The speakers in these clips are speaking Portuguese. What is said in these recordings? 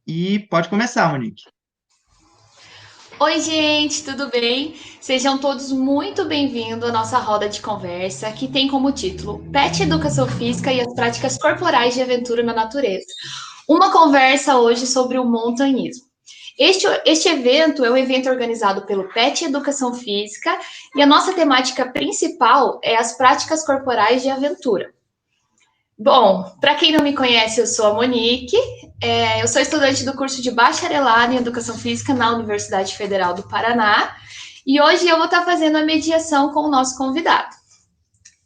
e pode começar, Monique. Oi, gente, tudo bem? Sejam todos muito bem-vindos à nossa roda de conversa, que tem como título Pet Educação Física e as Práticas Corporais de Aventura na Natureza. Uma conversa hoje sobre o montanhismo. Este evento é um evento organizado pelo PET Educação Física e a nossa temática principal é as práticas corporais de aventura. Bom, para quem não me conhece, eu sou a Monique, eu sou estudante do curso de bacharelado em Educação Física na Universidade Federal do Paraná e hoje eu vou estar fazendo a mediação com o nosso convidado.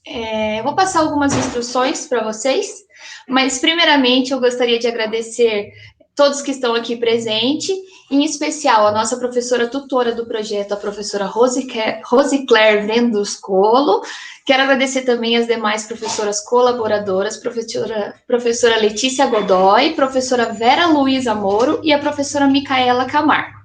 Eu vou passar algumas instruções para vocês, mas primeiramente eu gostaria de agradecer todos que estão aqui presentes, em especial a nossa professora tutora do projeto, a professora Rosicler Venduscolo. Quero agradecer também as demais professoras colaboradoras, professora Letícia Godoy, professora Vera Luiza Moro e a professora Micaela Camargo.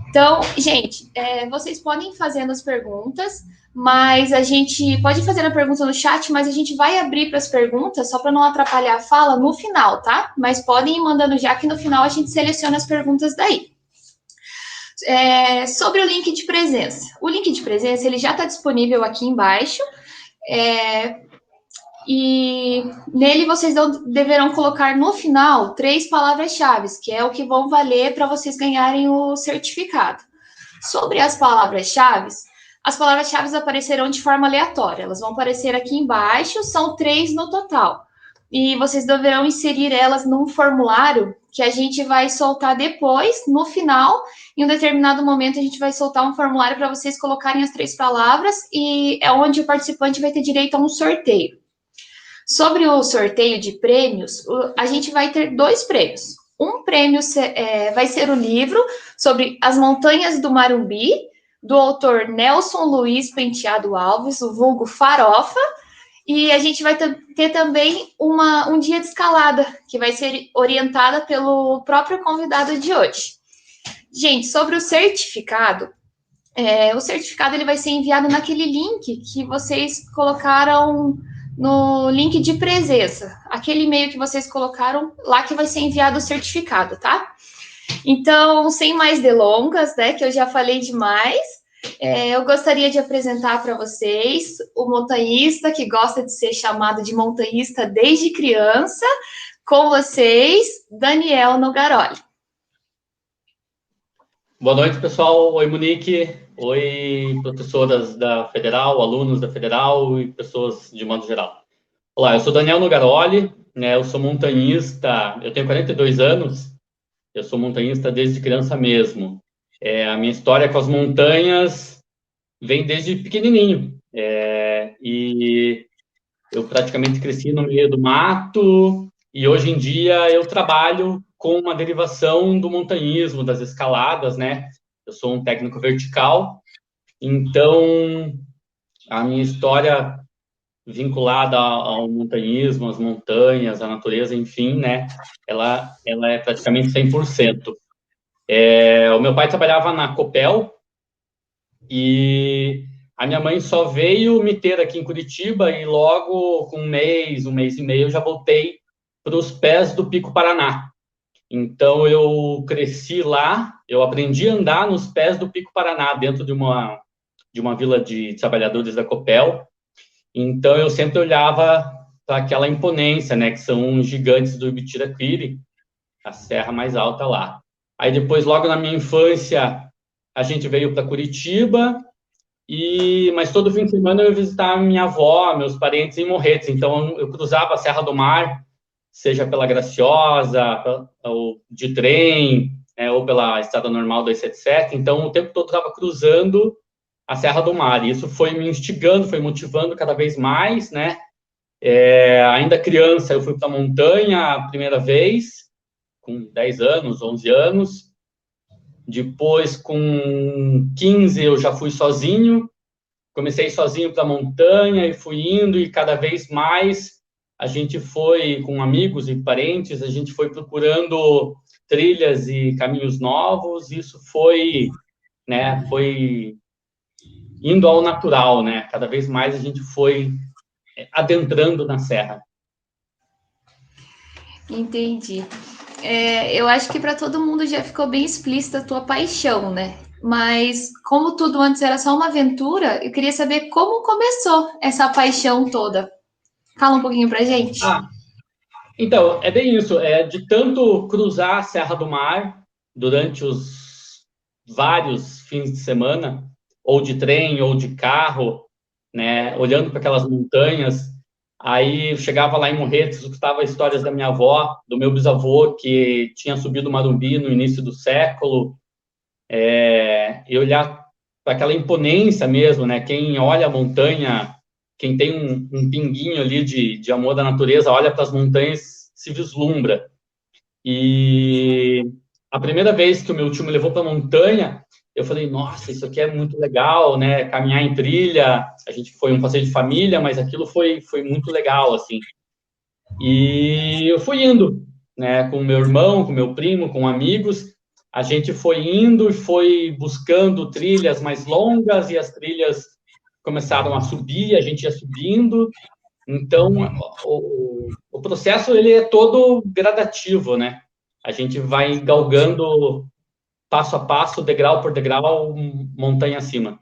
Então, gente, vocês podem ir fazendo as perguntas, mas a gente pode fazer a pergunta no chat, mas a gente vai abrir para as perguntas, só para não atrapalhar a fala, no final, tá? Mas podem ir mandando já que no final a gente seleciona as perguntas daí. Sobre o link de presença. O link de presença ele já está disponível aqui embaixo. E nele vocês deverão colocar no final 3 palavras-chave, que é o que vão valer para vocês ganharem o certificado. Sobre as palavras-chave aparecerão de forma aleatória. Elas vão aparecer aqui embaixo, são 3 no total. E vocês deverão inserir elas num formulário que a gente vai soltar depois, no final. Em um determinado momento, a gente vai soltar um formulário para vocês colocarem as 3 palavras e é onde o participante vai ter direito a um sorteio. Sobre o sorteio de prêmios, a gente vai ter 2 prêmios. Um prêmio vai ser o livro sobre as montanhas do Marumbi, do autor Nelson Luiz Penteado Alves, o vulgo Farofa, e a gente vai ter também um dia de escalada, que vai ser orientada pelo próprio convidado de hoje. Gente, sobre o certificado ele vai ser enviado naquele link que vocês colocaram no link de presença, aquele e-mail que vocês colocaram lá que vai ser enviado o certificado, tá? Então, sem mais delongas, né, que eu já falei demais, eu gostaria de apresentar para vocês o montanhista que gosta de ser chamado de montanhista desde criança, com vocês, Daniel Nogaroli. Boa noite, pessoal. Oi, Monique. Oi, professoras da Federal, alunos da Federal e pessoas de modo geral. Olá, eu sou Daniel Nogaroli, né? Eu sou montanhista, eu tenho 42 anos, eu sou montanhista desde criança mesmo. A minha história com as montanhas vem desde pequenininho. E eu praticamente cresci no meio do mato e hoje em dia eu trabalho com uma derivação do montanhismo, das escaladas, né? Eu sou um técnico vertical, então a minha história vinculada ao montanhismo, às montanhas, à natureza, enfim, né? Ela é praticamente 100%. O meu pai trabalhava na Copel e a minha mãe só veio me ter aqui em Curitiba e logo com um mês e meio, eu já voltei para os pés do Pico Paraná. Então, eu cresci lá, eu aprendi a andar nos pés do Pico Paraná, dentro de uma vila de trabalhadores da Copel. Então, eu sempre olhava para aquela imponência, né, que são os gigantes do Ibitiraquiri, a serra mais alta lá. Aí, depois, logo na minha infância, a gente veio para Curitiba, mas todo fim de semana eu ia visitar minha avó, meus parentes em Morretes. Então, eu cruzava a Serra do Mar, seja pela Graciosa, ou de trem, ou pela estrada normal 277. Então, o tempo todo estava cruzando a Serra do Mar. E isso foi me instigando, foi motivando cada vez mais, né? Ainda criança, eu fui para a montanha a primeira vez, com 10 anos, 11 anos. Depois, com 15, eu já fui sozinho. Comecei sozinho para a montanha e fui indo, e cada vez mais a gente foi, com amigos e parentes, a gente foi procurando trilhas e caminhos novos. Isso foi, né, foi indo ao natural, né? Cada vez mais a gente foi adentrando na serra. Entendi. Eu acho que para todo mundo já ficou bem explícita a tua paixão, né? Mas como tudo antes era só uma aventura, eu queria saber como começou essa paixão toda. Fala um pouquinho pra gente. Ah, então, é bem isso. É de tanto cruzar a Serra do Mar durante os vários fins de semana, ou de trem, ou de carro, né, olhando para aquelas montanhas. Aí eu chegava lá em Morretes, escutava histórias da minha avó, do meu bisavô, que tinha subido o Marumbi no início do século, e olhar para aquela imponência mesmo, né? Quem olha a montanha, quem tem um pinguinho ali de amor da natureza, olha para as montanhas, se vislumbra. E a primeira vez que o meu tio me levou para a montanha, eu falei, nossa, isso aqui é muito legal, né? Caminhar em trilha, a gente foi um passeio de família, mas aquilo foi muito legal, assim. E eu fui indo, né, com meu irmão, com meu primo, com amigos. A gente foi indo e foi buscando trilhas mais longas e as trilhas começaram a subir, a gente ia subindo. Então, o processo ele é todo gradativo, né? A gente vai galgando passo a passo, degrau por degrau, montanha acima.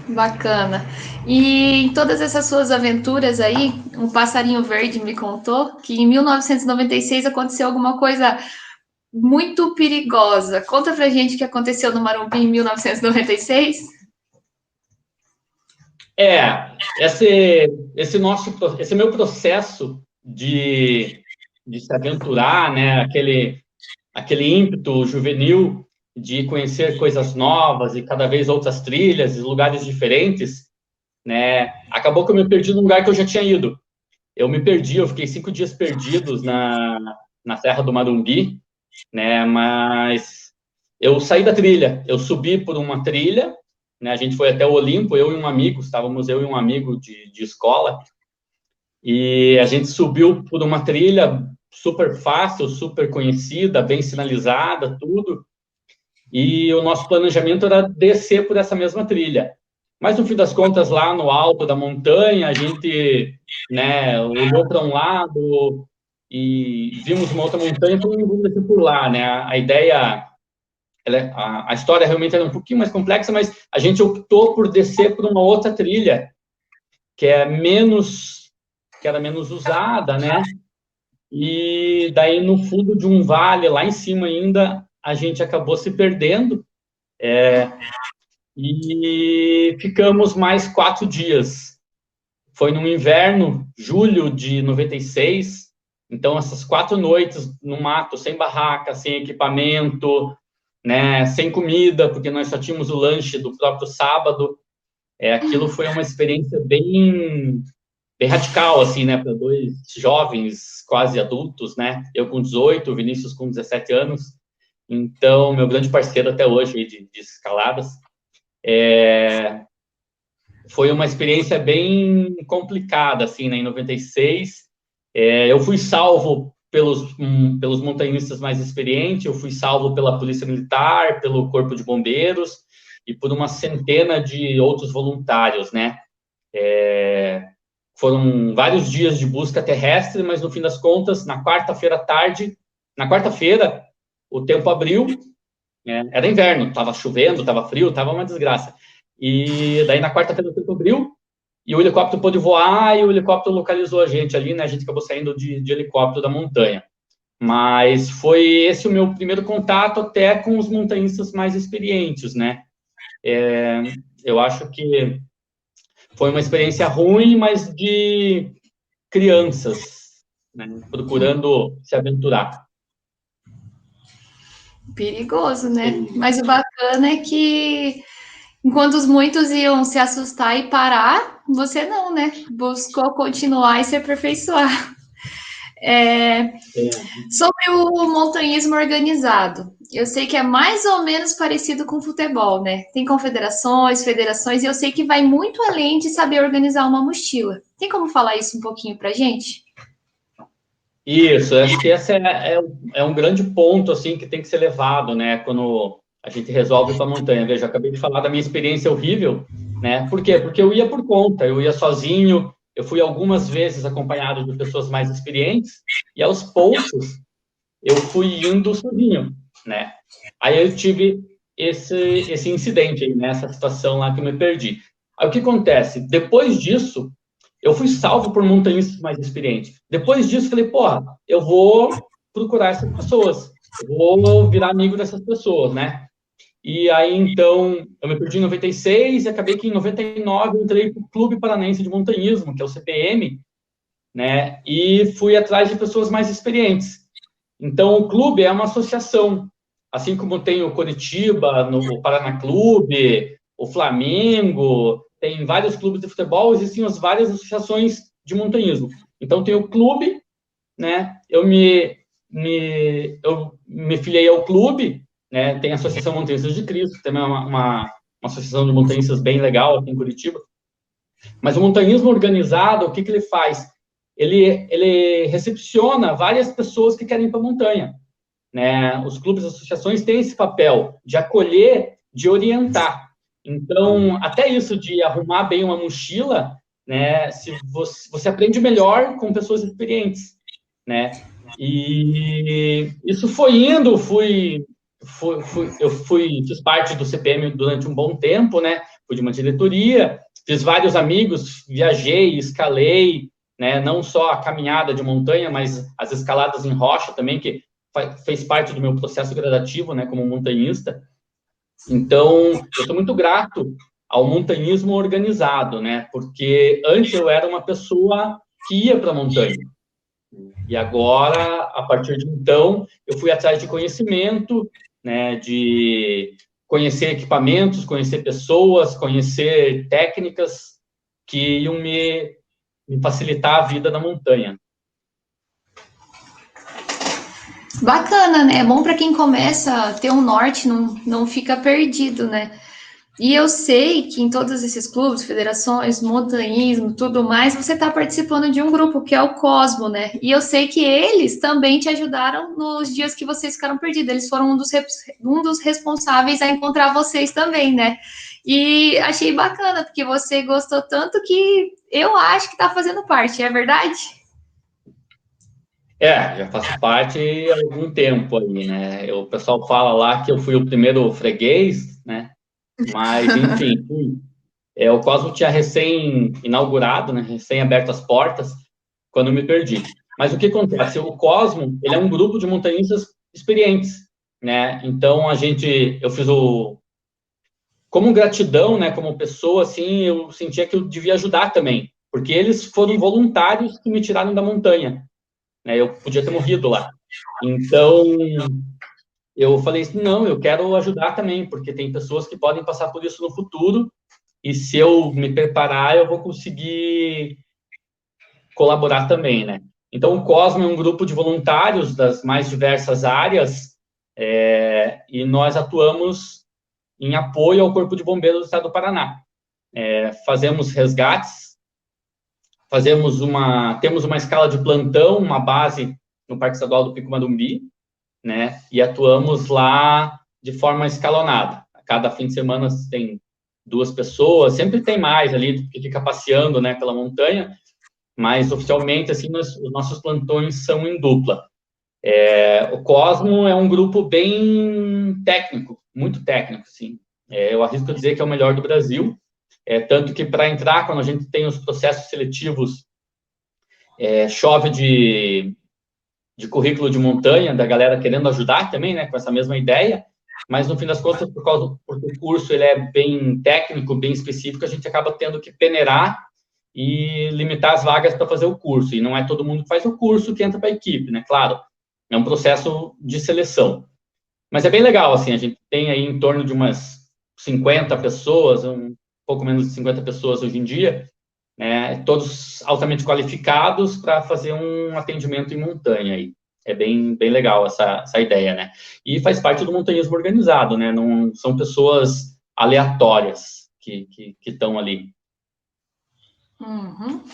Bacana. E em todas essas suas aventuras aí, um passarinho verde me contou que em 1996 aconteceu alguma coisa muito perigosa. Conta pra gente o que aconteceu no Marumbi em 1996. Esse meu processo de se aventurar, né? Aquele ímpeto juvenil de conhecer coisas novas e cada vez outras trilhas e lugares diferentes, né? Acabou que eu me perdi num lugar que eu já tinha ido. Eu me perdi, eu fiquei 5 dias perdidos na Serra do Marumbi, né? Mas eu saí da trilha, eu subi por uma trilha, né? A gente foi até o Olimpo, eu e um amigo, estávamos eu e um amigo de escola, e a gente subiu por uma trilha super fácil, super conhecida, bem sinalizada, tudo, e o nosso planejamento era descer por essa mesma trilha. Mas, no fim das contas, lá no alto da montanha, a gente, né, olhou para um lado e vimos uma outra montanha, então vamos descer por lá, né? A ideia, a história realmente era um pouquinho mais complexa, mas a gente optou por descer por uma outra trilha, que que era menos usada, né? E daí, no fundo de um vale, lá em cima ainda, a gente acabou se perdendo, e ficamos mais 4 dias. Foi no inverno, julho de 96. Então, essas 4 noites no mato, sem barraca, sem equipamento, né, sem comida, porque nós só tínhamos o lanche do próprio sábado. Aquilo foi uma experiência bem radical, assim, né, para dois jovens, quase adultos, né? Eu com 18, o Vinícius com 17 anos. Então, meu grande parceiro até hoje de escaladas. Foi uma experiência bem complicada, assim, né, em 96. Eu fui salvo pelos montanhistas mais experientes, eu fui salvo pela Polícia Militar, pelo Corpo de Bombeiros e por uma centena de outros voluntários, né? Foram vários dias de busca terrestre, mas no fim das contas, na quarta-feira à tarde, na quarta-feira, o tempo abriu, né? Era inverno, estava chovendo, estava frio, estava uma desgraça. E daí na quarta-feira o tempo abriu e o helicóptero pôde voar e o helicóptero localizou a gente ali, né? A gente acabou saindo de helicóptero da montanha. Mas foi esse o meu primeiro contato até com os montanhistas mais experientes, né? Eu acho que foi uma experiência ruim, mas de crianças, né? Procurando se aventurar. Perigoso, né? E, Mas o bacana é que enquanto os muitos iam se assustar e parar, você não, né? Buscou continuar e se aperfeiçoar. é, Sobre o montanhismo organizado, eu sei que é mais ou menos parecido com o futebol, né? Tem confederações, federações, e eu sei que vai muito além de saber organizar uma mochila. Tem como falar isso um pouquinho pra gente? Isso, acho que esse é um grande ponto, assim, que tem que ser levado, né, quando a gente resolve ir para a montanha. Veja, eu acabei de falar da minha experiência horrível, né, por quê? Porque eu ia por conta, eu ia sozinho, eu fui algumas vezes acompanhado de pessoas mais experientes, e aos poucos eu fui indo sozinho, né? Aí eu tive esse incidente aí, nessa situação lá que eu me perdi. Aí o que acontece? Depois disso, eu fui salvo por montanhistas mais experientes. Depois disso, falei, porra, eu vou procurar essas pessoas, eu vou virar amigo dessas pessoas, né? E aí, então, eu me perdi em 96 e acabei que em 99 eu entrei para o Clube Paranaense de Montanhismo, que é o CPM, né? E fui atrás de pessoas mais experientes. Então, o clube é uma associação, assim como tem o Coritiba, no Paraná Clube, o Flamengo, tem vários clubes de futebol, existem as várias associações de montanhismo. Então, tem o clube, né? Eu me filiei ao clube, né? Tem a Associação Montanhistas de Cristo, que também é uma associação de montanhistas bem legal aqui em Curitiba. Mas o montanhismo organizado, o que ele faz? Ele recepciona várias pessoas que querem ir para a montanha, né? Os clubes, as associações têm esse papel de acolher, de orientar. Então, até isso de arrumar bem uma mochila, né? Se você aprende melhor com pessoas experientes, né? E isso foi indo, fiz parte do CPM durante um bom tempo, né? Fui de uma diretoria, fiz vários amigos, viajei, escalei, né? Não só a caminhada de montanha, mas as escaladas em rocha também, que fez parte do meu processo gradativo, né? Como montanhista. Então, eu sou muito grato ao montanhismo organizado, né? Porque antes eu era uma pessoa que ia para a montanha. E agora, a partir de então, eu fui atrás de conhecimento, né, de conhecer equipamentos, conhecer pessoas, conhecer técnicas que iam me facilitar a vida na montanha. Bacana, né? É bom para quem começa a ter um norte, não fica perdido, né? E eu sei que em todos esses clubes, federações, montanhismo, tudo mais, você está participando de um grupo que é o Cosmo, né? E eu sei que eles também te ajudaram nos dias que vocês ficaram perdidos. Eles foram um dos responsáveis a encontrar vocês também, né? E achei bacana, porque você gostou tanto que eu acho que está fazendo parte, é verdade? Já faço parte há algum tempo aí, né? O pessoal fala lá que eu fui o primeiro freguês, né? Mas, enfim, o Cosmo tinha recém-inaugurado, né? Recém-aberto as portas, quando eu me perdi. Mas o que acontece? O Cosmo, ele é um grupo de montanhistas experientes, né? Então, eu fiz como gratidão, né? Como pessoa, assim, eu sentia que eu devia ajudar também, porque eles foram voluntários que me tiraram da montanha, né? Eu podia ter morrido lá. Então, eu falei assim, não, eu quero ajudar também, porque tem pessoas que podem passar por isso no futuro, e se eu me preparar, eu vou conseguir colaborar também, né? Então, o Cosmo é um grupo de voluntários das mais diversas áreas, e nós atuamos em apoio ao Corpo de Bombeiros do Estado do Paraná. Fazemos resgates, temos uma escala de plantão, uma base no Parque Estadual do Pico Madumbi, né? E atuamos lá de forma escalonada. A cada fim de semana tem 2 pessoas, sempre tem mais ali, que fica passeando, né, pela montanha, mas oficialmente, assim, os nossos plantões são em dupla. O Cosmo é um grupo bem técnico, muito técnico, assim. Eu arrisco dizer que é o melhor do Brasil, tanto que para entrar, quando a gente tem os processos seletivos, chove de currículo de montanha, da galera querendo ajudar também, né, com essa mesma ideia, mas no fim das contas, porque o curso ele é bem técnico, bem específico, a gente acaba tendo que peneirar e limitar as vagas para fazer o curso, e não é todo mundo que faz o curso que entra para a equipe, né, claro, é um processo de seleção. Mas é bem legal, assim, a gente tem aí em torno de umas 50 pessoas, um pouco menos de 50 pessoas hoje em dia, né, todos altamente qualificados para fazer um atendimento em montanha aí. É bem legal essa ideia, né? E faz parte do montanhismo organizado, né? Não são pessoas aleatórias que estão ali. Uhum.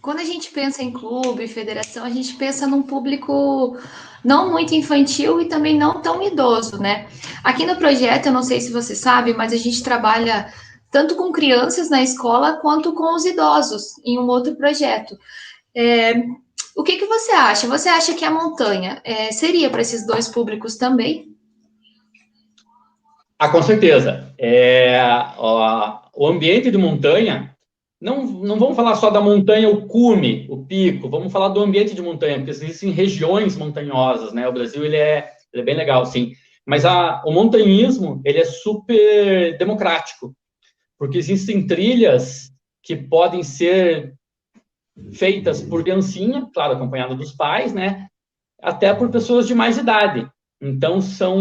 Quando a gente pensa em clube, federação, a gente pensa num público não muito infantil e também não tão idoso, né? Aqui no projeto, eu não sei se você sabe, mas a gente trabalha tanto com crianças na escola quanto com os idosos em um outro projeto. É, O que você acha? Você acha que a montanha seria para esses dois públicos também? Ah, com certeza. O ambiente de montanha, não vamos falar só da montanha, o cume, o pico, vamos falar do ambiente de montanha, porque existem regiões montanhosas, né? O Brasil, ele é bem legal, sim. Mas o montanhismo, ele é super democrático, porque existem trilhas que podem ser feitas por criancinha, claro, acompanhada dos pais, né? Até por pessoas de mais idade. Então, são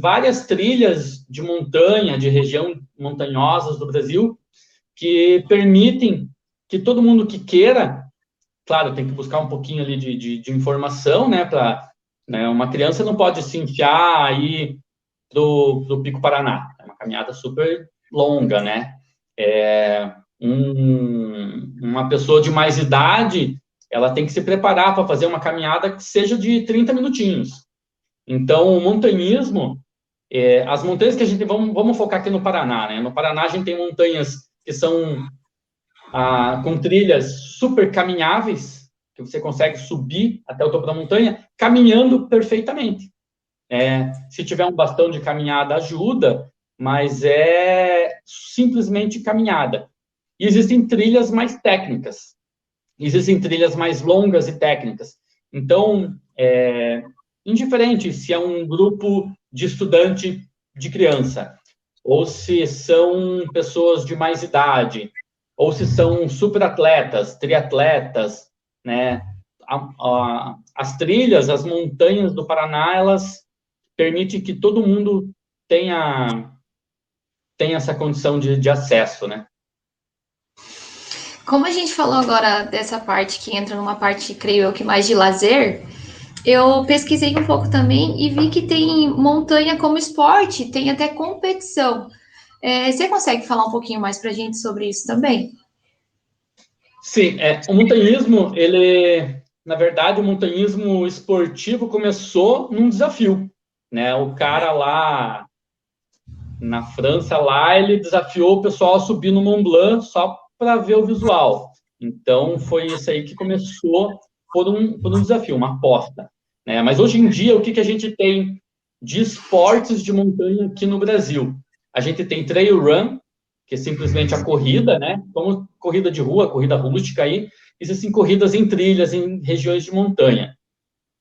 várias trilhas de montanha, de região montanhosas do Brasil, que permitem que todo mundo que queira, claro, tem que buscar um pouquinho ali de informação, né? Né, uma criança não pode se enfiar aí do Pico Paraná. É uma caminhada super longa, né? Uma pessoa de mais idade, ela tem que se preparar para fazer uma caminhada que seja de 30 minutinhos. Então, o montanhismo, as montanhas que a gente, vamos focar aqui no Paraná, né? No Paraná, a gente tem montanhas que são com trilhas super caminháveis, que você consegue subir até o topo da montanha, caminhando perfeitamente. Se tiver um bastão de caminhada, ajuda, mas é simplesmente caminhada. E existem trilhas mais técnicas, existem trilhas mais longas e técnicas. Então, indiferente se é um grupo de estudante de criança, ou se são pessoas de mais idade, ou se são superatletas, triatletas, né? As trilhas, as montanhas do Paraná, elas permitem que todo mundo tenha essa condição de acesso, né? Como a gente falou agora dessa parte que entra numa parte, creio eu, que mais de lazer, eu pesquisei um pouco também e vi que tem montanha como esporte, tem até competição. Você consegue falar um pouquinho mais para a gente sobre isso também? Sim, o montanhismo, na verdade, o montanhismo esportivo começou num desafio, né? O cara lá na França, lá, ele desafiou o pessoal a subir no Mont Blanc só para ver o visual. Então, foi isso aí que começou por um desafio, uma aposta, né? Mas hoje em dia, o que a gente tem de esportes de montanha aqui no Brasil? A gente tem trail run, que é simplesmente a corrida, né? Como corrida de rua, corrida rústica aí, existem corridas em trilhas, em regiões de montanha,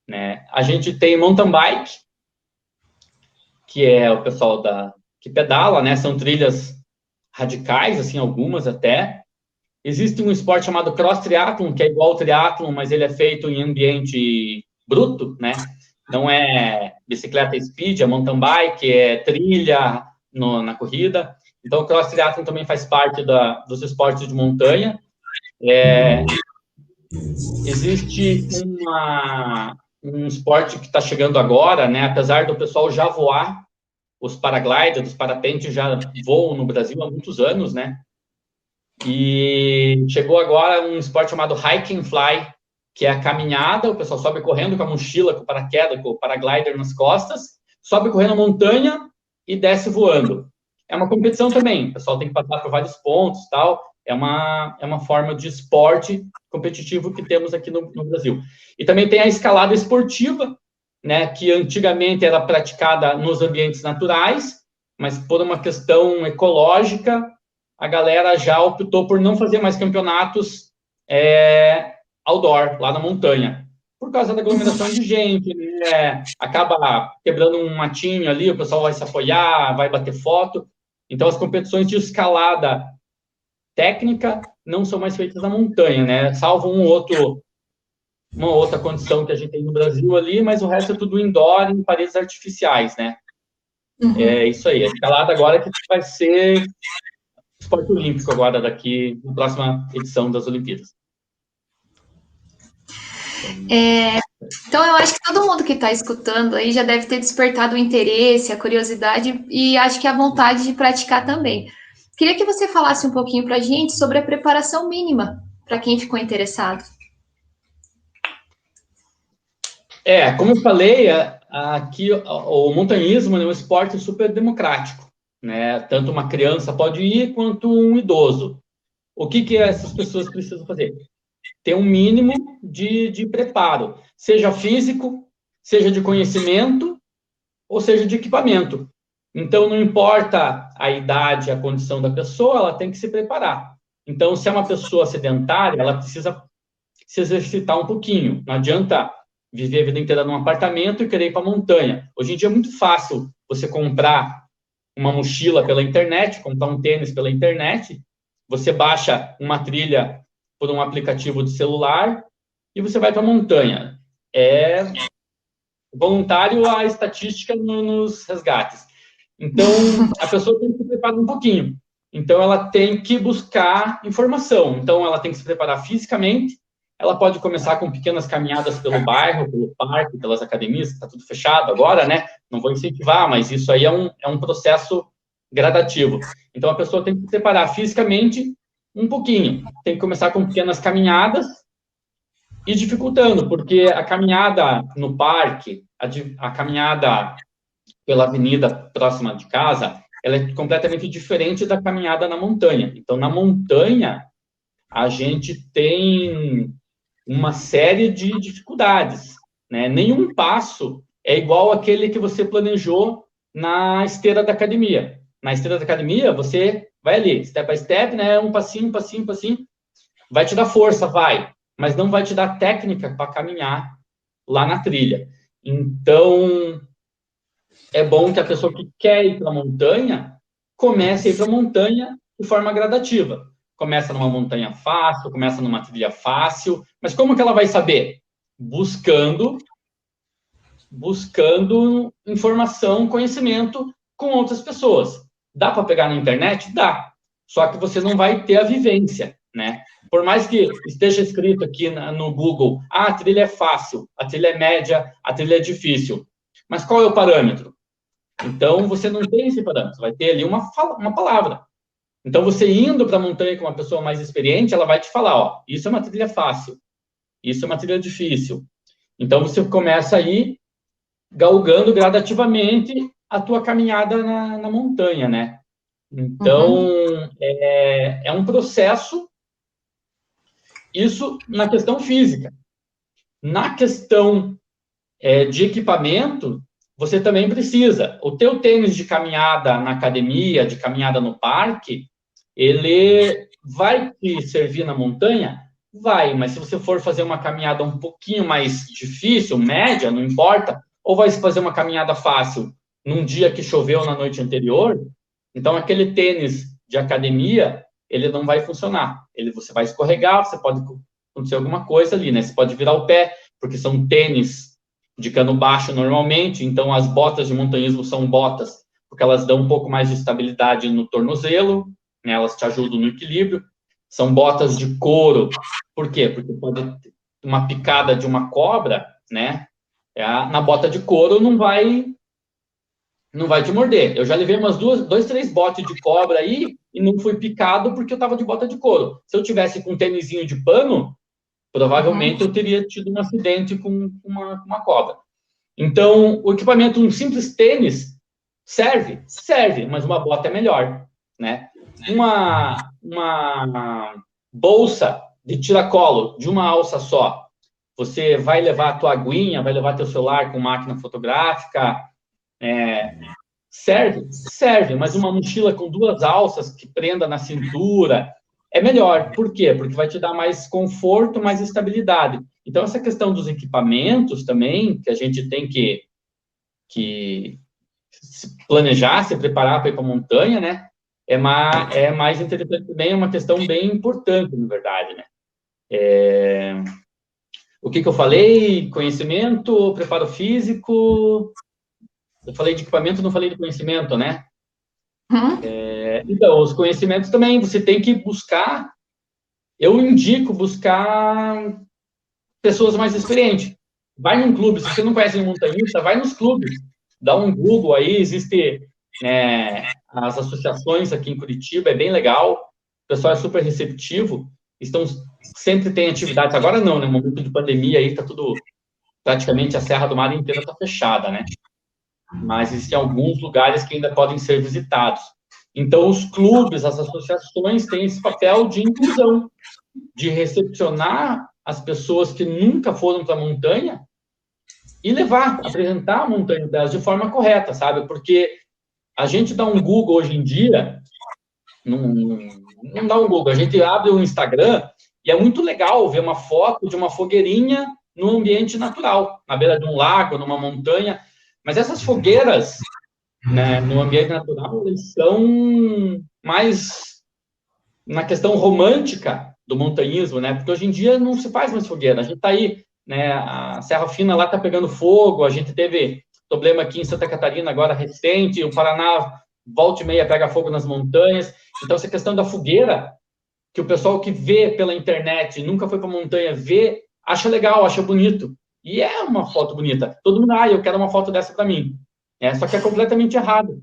né? A gente tem mountain bike, que é o pessoal que pedala, né? São trilhas radicais, assim, algumas até. Existe um esporte chamado cross triathlon, que é igual ao triathlon, mas ele é feito em ambiente bruto, né? Não é bicicleta speed, é mountain bike, é trilha na corrida. Então, o cross triathlon também faz parte dos esportes de montanha. Existe um esporte que está chegando agora, né? Apesar do pessoal já voar, os paragliders, os parapentes já voam no Brasil há muitos anos, né? E chegou agora um esporte chamado Hike and Fly, que é a caminhada, o pessoal sobe correndo com a mochila, com o paraquedas, com o paraglider nas costas, sobe correndo a montanha e desce voando. É uma competição também, o pessoal tem que passar por vários pontos, tal. É uma forma de esporte competitivo que temos aqui no Brasil. E também tem a escalada esportiva, né, que antigamente era praticada nos ambientes naturais, mas por uma questão ecológica, a galera já optou por não fazer mais campeonatos outdoor, lá na montanha, por causa da aglomeração de gente, né? Acaba quebrando um matinho ali, o pessoal vai se apoiar, vai bater foto. Então, as competições de escalada técnica não são mais feitas na montanha, né? Salvo uma outra condição que a gente tem no Brasil ali, mas o resto é tudo indoor, em paredes artificiais, né? Uhum. É isso aí. A escalada agora que vai ser esporte olímpico agora, daqui na próxima edição das Olimpíadas. Então, eu acho que todo mundo que está escutando aí já deve ter despertado o interesse, a curiosidade e acho que a vontade de praticar também. Queria que você falasse um pouquinho para a gente sobre a preparação mínima para quem ficou interessado. Como eu falei, aqui o montanhismo é um esporte super democrático, né? Tanto uma criança pode ir quanto um idoso. O que essas pessoas precisam fazer? Ter um mínimo de preparo, seja físico, seja de conhecimento, ou seja de equipamento. Então, não importa a idade, a condição da pessoa, ela tem que se preparar. Então, se é uma pessoa sedentária, ela precisa se exercitar um pouquinho. Não adianta viver a vida inteira num apartamento e querer ir para a montanha. Hoje em dia é muito fácil você comprar uma mochila pela internet, comprar um tênis pela internet, você baixa uma trilha por um aplicativo de celular e você vai para a montanha. É voluntário a estatística nos resgates. Então, a pessoa tem que se preparar um pouquinho. Então, ela tem que buscar informação. Então, ela tem que se preparar fisicamente. Ela pode começar com pequenas caminhadas pelo bairro, pelo parque, pelas academias, que está tudo fechado agora, né? Não vou incentivar, mas isso aí é um processo gradativo. Então, a pessoa tem que se preparar fisicamente um pouquinho. Tem que começar com pequenas caminhadas e dificultando, porque a caminhada no parque, a caminhada pela avenida próxima de casa, ela é completamente diferente da caminhada na montanha. Então, na montanha, a gente tem uma série de dificuldades, né? Nenhum passo é igual àquele que você planejou na esteira da academia. Na esteira da academia, você vai ali, step by step, né? Um passinho, passinho, passinho. Vai te dar força, vai, mas não vai te dar técnica para caminhar lá na trilha. Então, é bom que a pessoa que quer ir para a montanha comece a ir para a montanha de forma gradativa. Começa numa montanha fácil, começa numa trilha fácil, mas como que ela vai saber? Buscando informação, conhecimento com outras pessoas. Dá para pegar na internet? Dá. Só que você não vai ter a vivência, né? Por mais que esteja escrito aqui no Google, a trilha é fácil, a trilha é média, a trilha é difícil. Mas qual é o parâmetro? Então, você não tem esse parâmetro, vai ter ali uma palavra. Então, você indo para a montanha com uma pessoa mais experiente, ela vai te falar, ó, isso é uma trilha fácil, isso é uma trilha difícil. Então, você começa a ir galgando gradativamente a tua caminhada na montanha, né? Então, é um processo, isso na questão física. Na questão de equipamento, você também precisa. O teu tênis de caminhada na academia, de caminhada no parque, ele vai te servir na montanha? Vai, mas se você for fazer uma caminhada um pouquinho mais difícil, média, não importa, ou vai fazer uma caminhada fácil num dia que choveu na noite anterior, então aquele tênis de academia, ele não vai funcionar. Você vai escorregar, você pode acontecer alguma coisa ali, né? Você pode virar o pé, porque são tênis de cano baixo normalmente, então as botas de montanhismo são botas, porque elas dão um pouco mais de estabilidade no tornozelo, né? Elas te ajudam no equilíbrio. São botas de couro, por quê? Porque pode ter uma picada de uma cobra, né? Na bota de couro não vai te morder. Eu já levei umas 3 botes de cobra aí e não fui picado porque eu tava de bota de couro. Se eu tivesse com um tênisinho de pano, provavelmente eu teria tido um acidente com uma cobra. Então, o equipamento, um simples tênis, serve, mas uma bota é melhor, né? Uma bolsa de tiracolo, de uma alça só, você vai levar a tua aguinha, vai levar teu celular com máquina fotográfica, serve, mas uma mochila com 2 alças que prenda na cintura é melhor. Por quê? Porque vai te dar mais conforto, mais estabilidade. Então, essa questão dos equipamentos também, que a gente tem que se planejar, se preparar para ir para a montanha, né? É mais interessante também, é uma questão bem importante, na verdade, né? O que eu falei? Conhecimento, preparo físico. Eu falei de equipamento, não falei de conhecimento, né? Então, os conhecimentos também, você tem que buscar. Eu indico buscar pessoas mais experientes. Vai num clube, se você não conhece um montanhista, vai nos clubes. Dá um Google aí, existe as associações aqui em Curitiba, é bem legal. O pessoal é super receptivo. Sempre tem atividades. Agora não, né? No momento de pandemia aí tá tudo, praticamente a Serra do Mar inteira tá fechada, né? Mas existem alguns lugares que ainda podem ser visitados. Então, os clubes, as associações têm esse papel de inclusão, de recepcionar as pessoas que nunca foram para a montanha e apresentar a montanha delas de forma correta, sabe? Porque a gente dá um Google hoje em dia, não dá um Google, a gente abre o Instagram e é muito legal ver uma foto de uma fogueirinha no ambiente natural, na beira de um lago, numa montanha, mas essas fogueiras, né, no ambiente natural, eles são mais na questão romântica do montanhismo, né? Porque hoje em dia não se faz mais fogueira. A gente está aí, né? A Serra Fina lá está pegando fogo. A gente teve problema aqui em Santa Catarina agora recente. O Paraná volta e meia pega fogo nas montanhas. Então essa questão da fogueira, que o pessoal que vê pela internet, nunca foi para a montanha, vê, acha legal, acha bonito. E é uma foto bonita. Todo mundo, eu quero uma foto dessa para mim. Só que é completamente errado,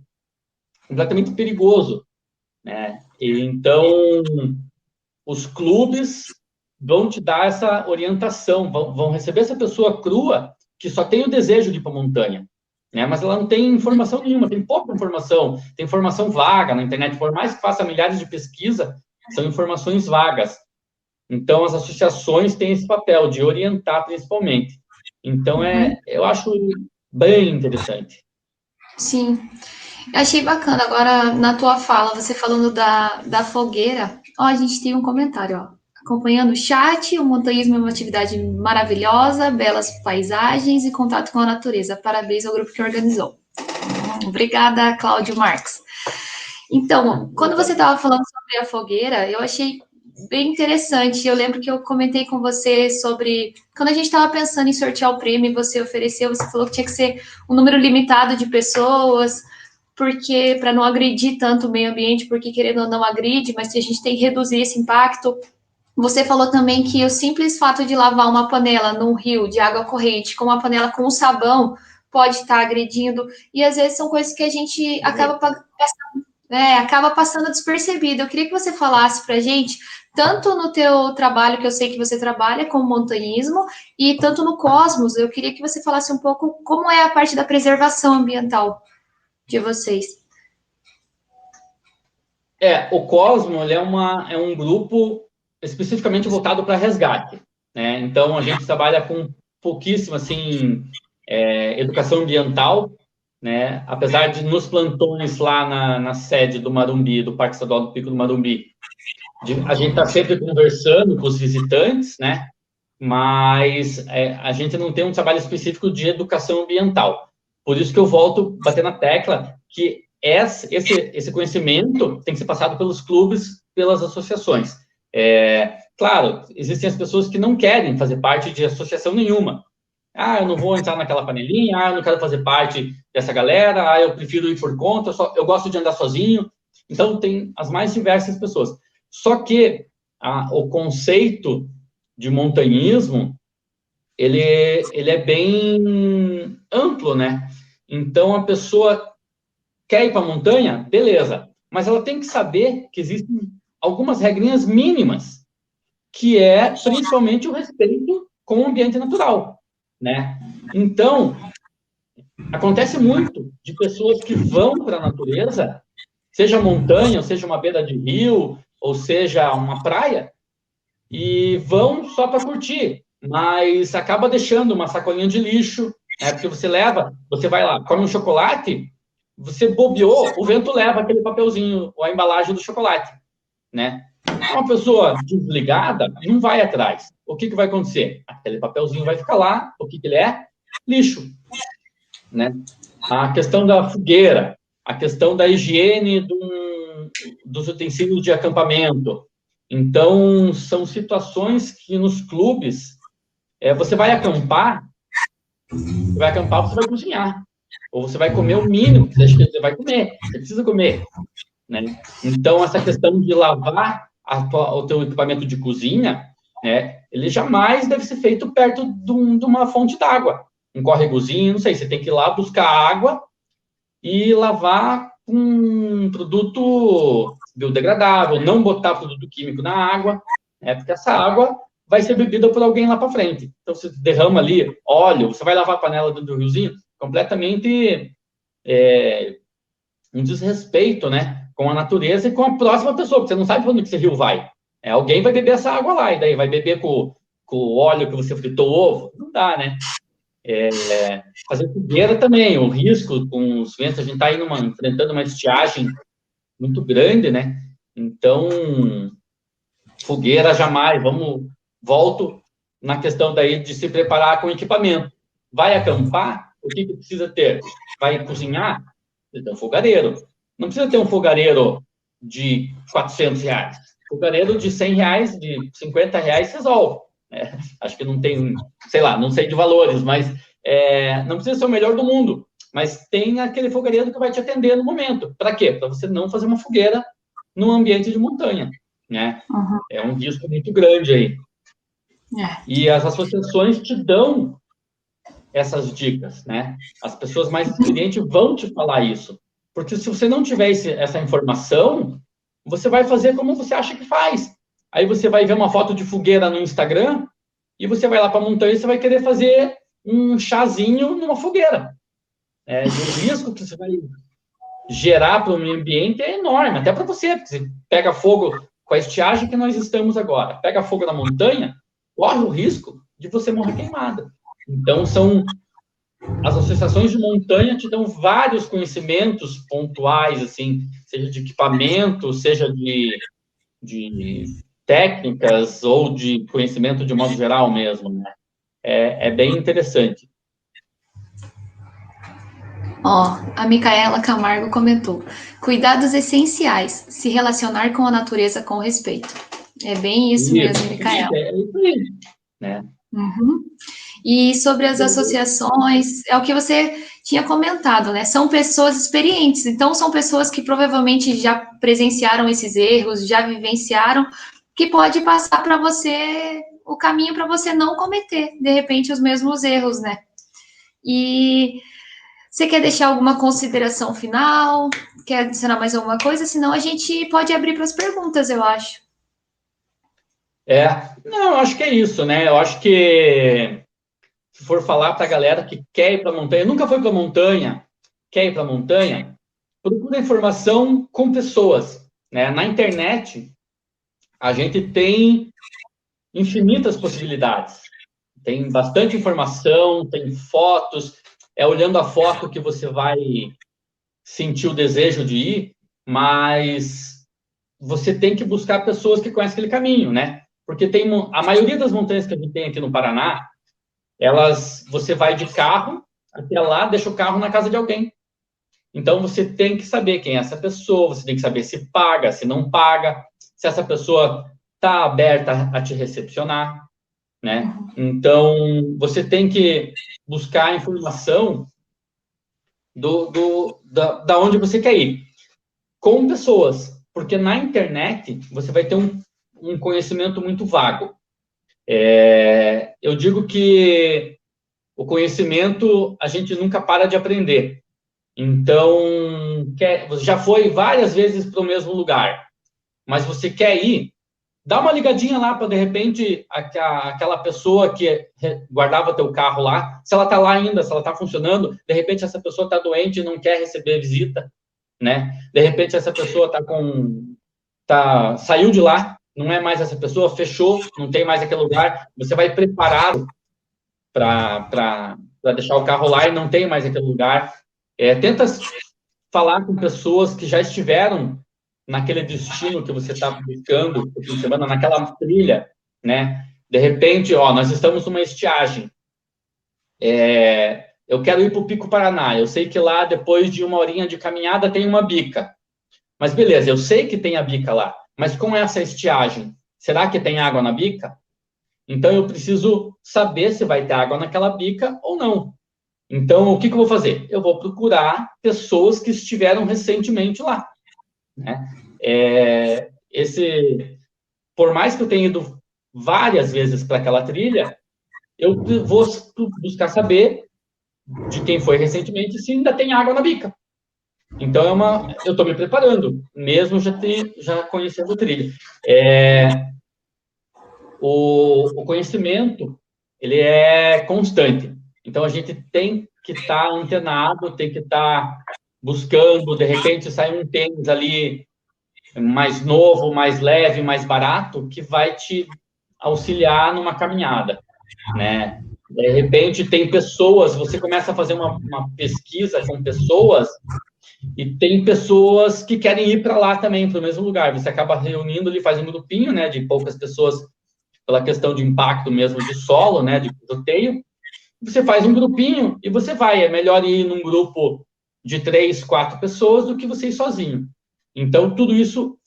completamente perigoso, né? Então, os clubes vão te dar essa orientação, vão receber essa pessoa crua que só tem o desejo de ir para a montanha, né? Mas ela não tem informação nenhuma, tem pouca informação, tem informação vaga na internet, por mais que faça milhares de pesquisa, são informações vagas. Então, as associações têm esse papel de orientar, principalmente. Então, eu acho bem interessante. Sim, eu achei bacana. Agora, na tua fala, você falando da fogueira, a gente tem um comentário, acompanhando o chat, o montanhismo é uma atividade maravilhosa, belas paisagens e contato com a natureza. Parabéns ao grupo que organizou. Obrigada, Cláudio Marques. Então, quando você estava falando sobre a fogueira, eu achei bem interessante. Eu lembro que eu comentei com você sobre... Quando a gente estava pensando em sortear o prêmio, você falou que tinha que ser um número limitado de pessoas, porque para não agredir tanto o meio ambiente, porque querendo ou não agride, mas se a gente tem que reduzir esse impacto. Você falou também que o simples fato de lavar uma panela num rio de água corrente com uma panela com sabão pode estar agredindo, e às vezes são coisas que a gente acaba passando despercebido. Eu queria que você falasse para a gente, tanto no teu trabalho, que eu sei que você trabalha com montanhismo, e tanto no Cosmos, eu queria que você falasse um pouco como é a parte da preservação ambiental de vocês. O Cosmo ele é um grupo especificamente voltado para resgate, né? Então, a gente trabalha com pouquíssimo, assim, educação ambiental, né? Apesar de nos plantões lá na sede do Marumbi, do Parque Estadual do Pico do Marumbi, a gente está sempre conversando com os visitantes, né? Mas a gente não tem um trabalho específico de educação ambiental. Por isso que eu volto a bater na tecla que esse conhecimento tem que ser passado pelos clubes, pelas associações. Claro, existem as pessoas que não querem fazer parte de associação nenhuma. Eu não vou entrar naquela panelinha, eu não quero fazer parte dessa galera, eu prefiro ir por conta, eu gosto de andar sozinho. Então, tem as mais diversas pessoas. Só que o conceito de montanhismo, ele é bem amplo, né? Então, a pessoa quer ir para a montanha? Beleza. Mas ela tem que saber que existem algumas regrinhas mínimas, que é principalmente o respeito com o ambiente natural, né? Então, acontece muito de pessoas que vão para a natureza, seja montanha, ou seja uma beira de rio, ou seja uma praia, e vão só para curtir, mas acaba deixando uma sacolinha de lixo, porque você vai lá, come um chocolate, você bobeou, o vento leva aquele papelzinho, ou a embalagem do chocolate, né? Uma pessoa desligada não vai atrás. O que vai acontecer? Aquele papelzinho vai ficar lá, o que ele é? Lixo, né? A questão da fogueira, a questão da higiene dos utensílios de acampamento. Então, são situações que nos clubes, você vai acampar, você vai cozinhar. Ou você vai comer o mínimo que você vai comer. Você precisa comer, né? Então, essa questão de lavar o teu equipamento de cozinha, né, ele jamais deve ser feito perto de uma fonte d'água. Um córregozinho, não sei, você tem que ir lá buscar água e lavar com um produto biodegradável, não botar produto químico na água, porque essa água vai ser bebida por alguém lá para frente. Então, você derrama ali óleo, você vai lavar a panela do riozinho, completamente um desrespeito, né, com a natureza e com a próxima pessoa, porque você não sabe para onde que esse rio vai. Alguém vai beber essa água lá, e daí vai beber com com o óleo que você fritou o ovo? Não dá, né? Fazer fogueira também, o risco com os ventos, a gente está enfrentando uma estiagem muito grande, né? Então, fogueira jamais, volto na questão daí de se preparar com equipamento. Vai acampar, o que precisa ter? Vai cozinhar? Precisa ter um fogareiro. Não precisa ter um fogareiro de R$ 400. Fogareiro de R$ 100, de R$ 50 resolve. Acho que não tem, sei lá, não sei de valores, mas não precisa ser o melhor do mundo. Mas tem aquele fogareiro que vai te atender no momento. Para quê? Para você não fazer uma fogueira num ambiente de montanha, né? Uhum. É um risco muito grande aí. E as associações te dão essas dicas, né? As pessoas mais experientes vão te falar isso. Porque se você não tiver essa informação, você vai fazer como você acha que faz. Aí você vai ver uma foto de fogueira no Instagram e você vai lá para a montanha e você vai querer fazer um chazinho numa fogueira. E o risco que você vai gerar para o meio ambiente é enorme, até para você, porque você pega fogo com a estiagem que nós estamos agora, pega fogo na montanha, corre o risco de você morrer queimada. Então, as associações de montanha te dão vários conhecimentos pontuais, assim, seja de equipamento, seja de técnicas ou de conhecimento de modo geral mesmo, né? É bem interessante. A Micaela Camargo comentou: cuidados essenciais, se relacionar com a natureza com respeito. É bem isso mesmo, Micaela. É isso aí, né? Uhum. E sobre as associações, é o que você tinha comentado, né? São pessoas experientes, então são pessoas que provavelmente já presenciaram esses erros, já vivenciaram, que pode passar para você o caminho para você não cometer, de repente, os mesmos erros, né? E você quer deixar alguma consideração final? Quer adicionar mais alguma coisa? Senão a gente pode abrir para as perguntas, eu acho. Não, acho que é isso, né? Eu acho que se for falar para a galera que quer ir para a montanha, nunca foi para a montanha, quer ir para a montanha, procura informação com pessoas, né? Na internet, a gente tem infinitas possibilidades. Tem bastante informação, tem fotos, olhando a foto que você vai sentir o desejo de ir, mas você tem que buscar pessoas que conhecem aquele caminho, né? Porque a maioria das montanhas que a gente tem aqui no Paraná, você vai de carro até lá, deixa o carro na casa de alguém. Então, você tem que saber quem é essa pessoa, você tem que saber se paga, se não paga, se essa pessoa está aberta a te recepcionar, né? Então, você tem que buscar a informação da onde você quer ir, com pessoas, porque na internet você vai ter um conhecimento muito vago. Eu digo que o conhecimento a gente nunca para de aprender. Então, você já foi várias vezes para o mesmo lugar, mas você quer ir, dá uma ligadinha lá para, de repente, aquela pessoa que guardava teu carro lá, se ela está lá ainda, se ela está funcionando, de repente essa pessoa está doente e não quer receber visita, né? De repente essa pessoa saiu de lá, não é mais essa pessoa, fechou, não tem mais aquele lugar, você vai preparado para deixar o carro lá e não tem mais aquele lugar. Tenta falar com pessoas que já estiveram naquele destino que você está buscando por fim de semana, naquela trilha, né? De repente, nós estamos numa estiagem. Eu quero ir para o Pico Paraná. Eu sei que lá, depois de uma horinha de caminhada, tem uma bica. Mas beleza, eu sei que tem a bica lá. Mas com essa estiagem, será que tem água na bica? Então, eu preciso saber se vai ter água naquela bica ou não. Então, o que eu vou fazer? Eu vou procurar pessoas que estiveram recentemente lá, né? Por mais que eu tenha ido várias vezes para aquela trilha, eu vou buscar saber de quem foi recentemente se ainda tem água na bica. Então, eu estou me preparando, mesmo já conhecendo a trilha. O conhecimento, ele é constante. Então, a gente tem que estar antenado, tem que estar buscando, de repente, sai um tênis ali mais novo, mais leve, mais barato, que vai te auxiliar numa caminhada, né? De repente, tem pessoas, você começa a fazer uma pesquisa com pessoas, e tem pessoas que querem ir para lá também, para o mesmo lugar. Você acaba reunindo ali, faz um grupinho, né, de poucas pessoas, pela questão de impacto mesmo de solo, né, de roteio. Você faz um grupinho e você vai. É melhor ir num grupo de 3, 4 pessoas do que você ir sozinho. Então, tudo isso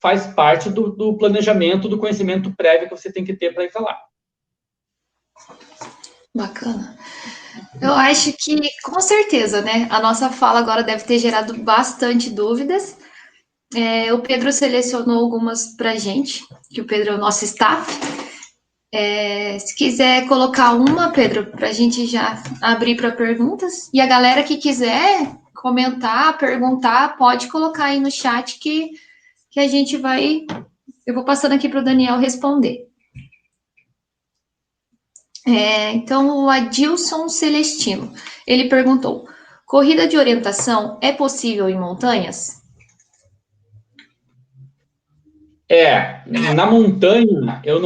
faz parte do planejamento, do conhecimento prévio que você tem que ter para ir para lá. Bacana. Eu acho que, com certeza, né? A nossa fala agora deve ter gerado bastante dúvidas. O Pedro selecionou algumas para gente, que o Pedro é o nosso staff. Se quiser colocar uma, Pedro, para a gente já abrir para perguntas. E a galera que quiser comentar, perguntar, pode colocar aí no chat que a gente vai. Eu vou passando aqui para o Daniel responder. Então, o Adilson Celestino, ele perguntou: corrida de orientação é possível em montanhas? Na montanha, eu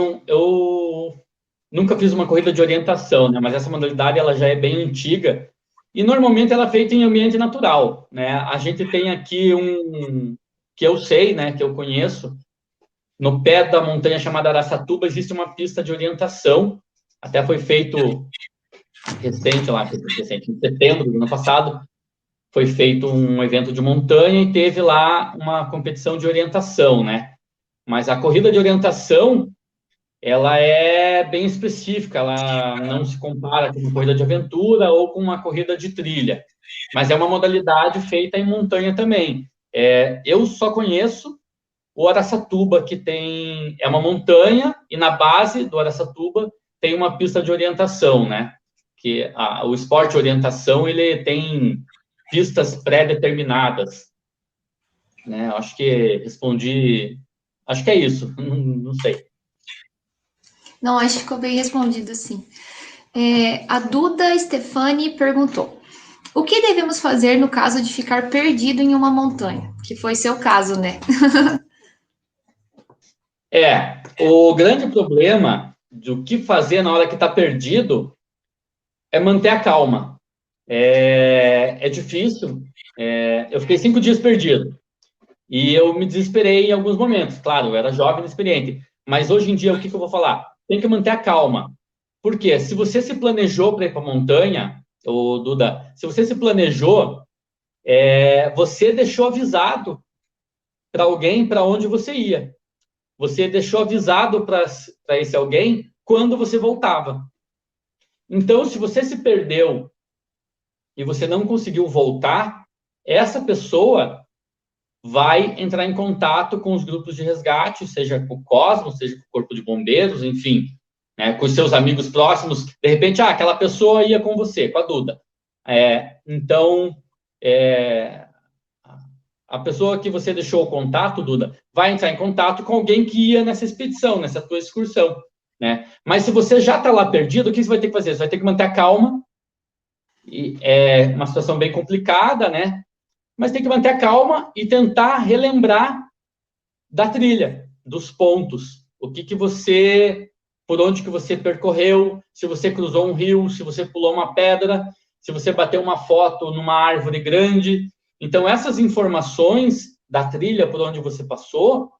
nunca fiz uma corrida de orientação, né? Mas essa modalidade ela já é bem antiga e normalmente ela é feita em ambiente natural, né? A gente tem aqui um que eu sei, né? Que eu conheço, no pé da montanha chamada Araçatuba existe uma pista de orientação. Até foi feito recente, em setembro do ano passado, foi feito um evento de montanha e teve lá uma competição de orientação, né? Mas a corrida de orientação, ela é bem específica, ela não se compara com uma corrida de aventura ou com uma corrida de trilha, mas é uma modalidade feita em montanha também. Eu só conheço o Araçatuba, que é uma montanha, e na base do Araçatuba tem uma pista de orientação, né? Que o esporte orientação, ele tem pistas pré-determinadas, né? Acho que respondi, acho que é isso, não sei. Não, acho que ficou bem respondido, sim. A Duda Stefani perguntou: o que devemos fazer no caso de ficar perdido em uma montanha? Que foi seu caso, né? O grande problema do que fazer na hora que está perdido é manter a calma. É difícil. Eu fiquei 5 dias perdido. E eu me desesperei em alguns momentos. Claro, eu era jovem e inexperiente. Mas hoje em dia, o que eu vou falar? Tem que manter a calma. Por quê? Se você se planejou para ir para a montanha, ô Duda, se você se planejou, você deixou avisado para alguém para onde você ia. Você deixou avisado para esse alguém quando você voltava. Então, se você se perdeu e você não conseguiu voltar, essa pessoa vai entrar em contato com os grupos de resgate, seja com o Cosmos, seja com o Corpo de Bombeiros, enfim, né, com os seus amigos próximos. De repente, aquela pessoa ia com você, com a Duda. Então, a pessoa que você deixou o contato, Duda, vai entrar em contato com alguém que ia nessa expedição, nessa tua excursão, né? Mas se você já está lá perdido, o que você vai ter que fazer? Você vai ter que manter a calma. E é uma situação bem complicada, né? Mas tem que manter a calma e tentar relembrar da trilha, dos pontos. Por onde que você percorreu, se você cruzou um rio, se você pulou uma pedra, se você bateu uma foto numa árvore grande. Então, essas informações da trilha por onde você passou,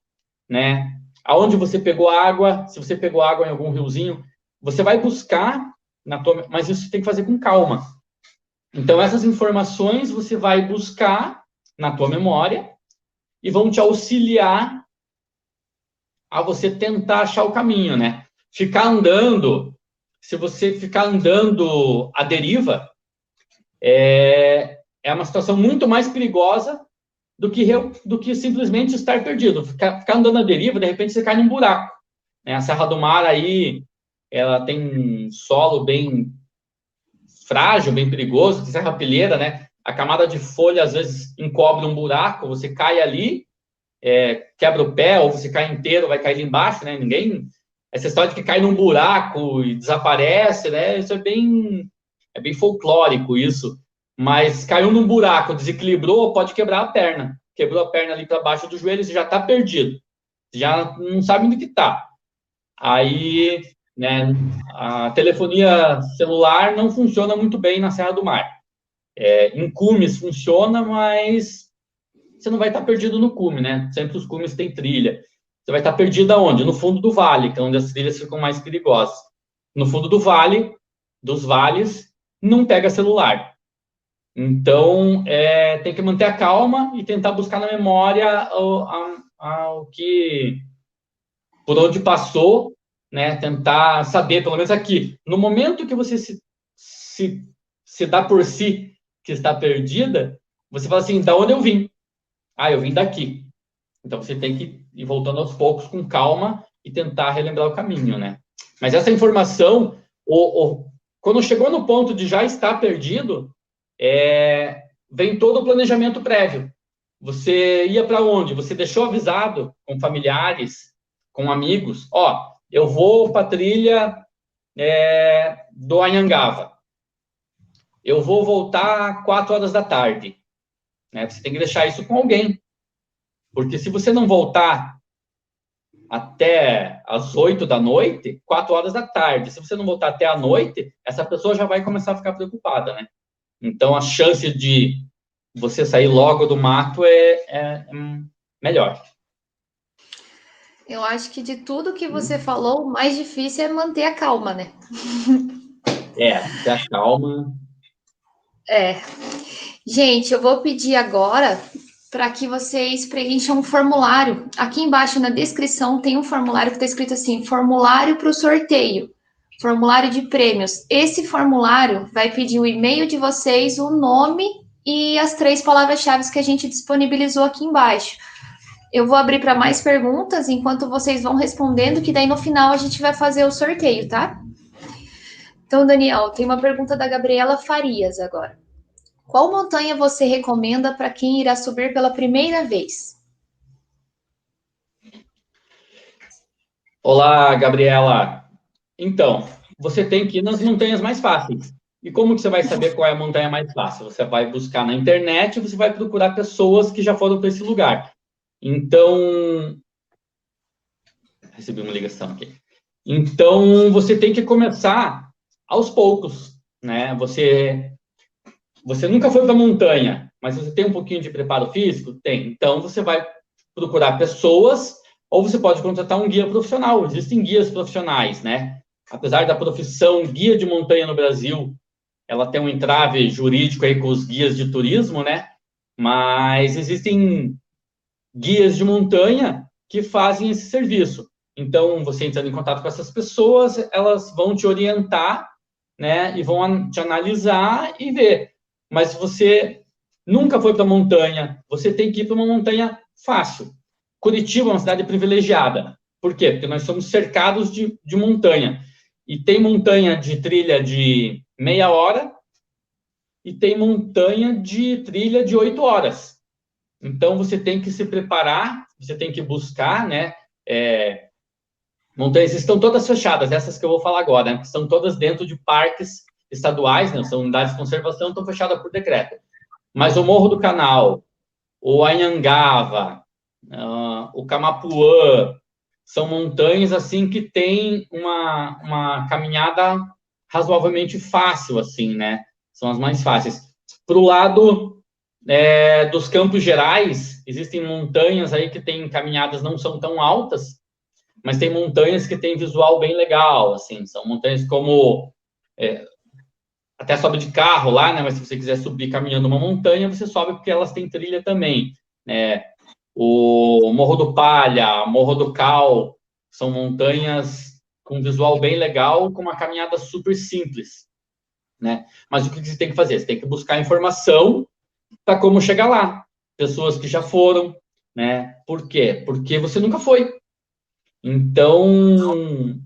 né? Aonde você pegou água, se você pegou água em algum riozinho, você vai buscar mas isso tem que fazer com calma. Então, essas informações você vai buscar na tua memória e vão te auxiliar a você tentar achar o caminho, né? Se você ficar andando à deriva, é uma situação muito mais perigosa do que simplesmente estar perdido. Ficar andando à deriva, de repente você cai num buraco, né? A Serra do Mar aí, ela tem um solo bem frágil, bem perigoso, serrapilheira, né? A camada de folha às vezes encobre um buraco, você cai ali, quebra o pé, ou você cai inteiro, vai cair ali embaixo, né? Essa história de que cai num buraco e desaparece, né? Isso é bem folclórico isso. Mas caiu num buraco, desequilibrou, pode quebrar a perna. Quebrou a perna ali para baixo do joelho, você já está perdido. Você já não sabe onde que está. Aí, né, a telefonia celular não funciona muito bem na Serra do Mar. Em cumes funciona, mas você não vai estar perdido no cume, né? Sempre os cumes têm trilha. Você vai estar perdido aonde? No fundo do vale, que é onde as trilhas ficam mais perigosas. No fundo do vale, dos vales, não pega celular. Então, tem que manter a calma e tentar buscar na memória o que, por onde passou, né? Tentar saber, pelo menos aqui, no momento que você se dá por si que está perdida, você fala assim, da onde eu vim? Ah, eu vim daqui. Então, você tem que ir voltando aos poucos, com calma, e tentar relembrar o caminho, né? Mas essa informação, quando chegou no ponto de já estar perdido, vem todo o planejamento prévio. Você ia para onde? Você deixou avisado com familiares, com amigos, ó, eu vou para a trilha do Anhangava. Eu vou voltar 4 horas da tarde. Né? Você tem que deixar isso com alguém. Porque se você não voltar até as 8 da noite, 4 horas da tarde, se você não voltar até a noite, essa pessoa já vai começar a ficar preocupada, né? Então, a chance de você sair logo do mato é melhor. Eu acho que de tudo que você falou, o mais difícil é manter a calma, né? Ter a calma. É. Gente, eu vou pedir agora para que vocês preencham um formulário. Aqui embaixo na descrição tem um formulário que está escrito assim: formulário para o sorteio, formulário de prêmios. Esse formulário vai pedir o e-mail de vocês, o nome e as 3 palavras-chave que a gente disponibilizou aqui embaixo. Eu vou abrir para mais perguntas enquanto vocês vão respondendo, que daí no final a gente vai fazer o sorteio, tá? Então, Daniel, tem uma pergunta da Gabriela Farias agora. Qual montanha você recomenda para quem irá subir pela primeira vez? Olá, Gabriela. Então, você tem que ir nas montanhas mais fáceis. E como que você vai saber qual é a montanha mais fácil? Você vai buscar na internet, você vai procurar pessoas que já foram para esse lugar. Então, recebi uma ligação aqui. Então, você tem que começar aos poucos, né? Você nunca foi para a montanha, mas você tem um pouquinho de preparo físico? Tem. Então, você vai procurar pessoas ou você pode contratar um guia profissional. Existem guias profissionais, né? Apesar da profissão guia de montanha no Brasil, ela tem um entrave jurídico aí com os guias de turismo, né? Mas existem guias de montanha que fazem esse serviço. Então, você entrando em contato com essas pessoas, elas vão te orientar, né? E vão te analisar e ver. Mas se você nunca foi para a montanha, você tem que ir para uma montanha fácil. Curitiba é uma cidade privilegiada. Por quê? Porque nós somos cercados de montanha. E tem montanha de trilha de meia hora e tem montanha de trilha de 8 horas. Então, você tem que se preparar, você tem que buscar, né? Montanhas estão todas fechadas, essas que eu vou falar agora, né? Estão todas dentro de parques estaduais, né? São unidades de conservação, estão fechadas por decreto. Mas o Morro do Canal, o Anhangava, o Camapuã, são montanhas assim que têm uma caminhada razoavelmente fácil, assim, né? São as mais fáceis. Para o lado dos Campos Gerais, existem montanhas aí que têm caminhadas não são tão altas, mas tem montanhas que têm visual bem legal, assim, são montanhas como até sobe de carro lá, né? Mas se você quiser subir caminhando uma montanha, você sobe porque elas têm trilha também, né? O Morro do Palha, Morro do Cal, são montanhas com visual bem legal, com uma caminhada super simples, né? Mas o que você tem que fazer? Você tem que buscar informação para como chegar lá. Pessoas que já foram, né? Por quê? Porque você nunca foi. Então,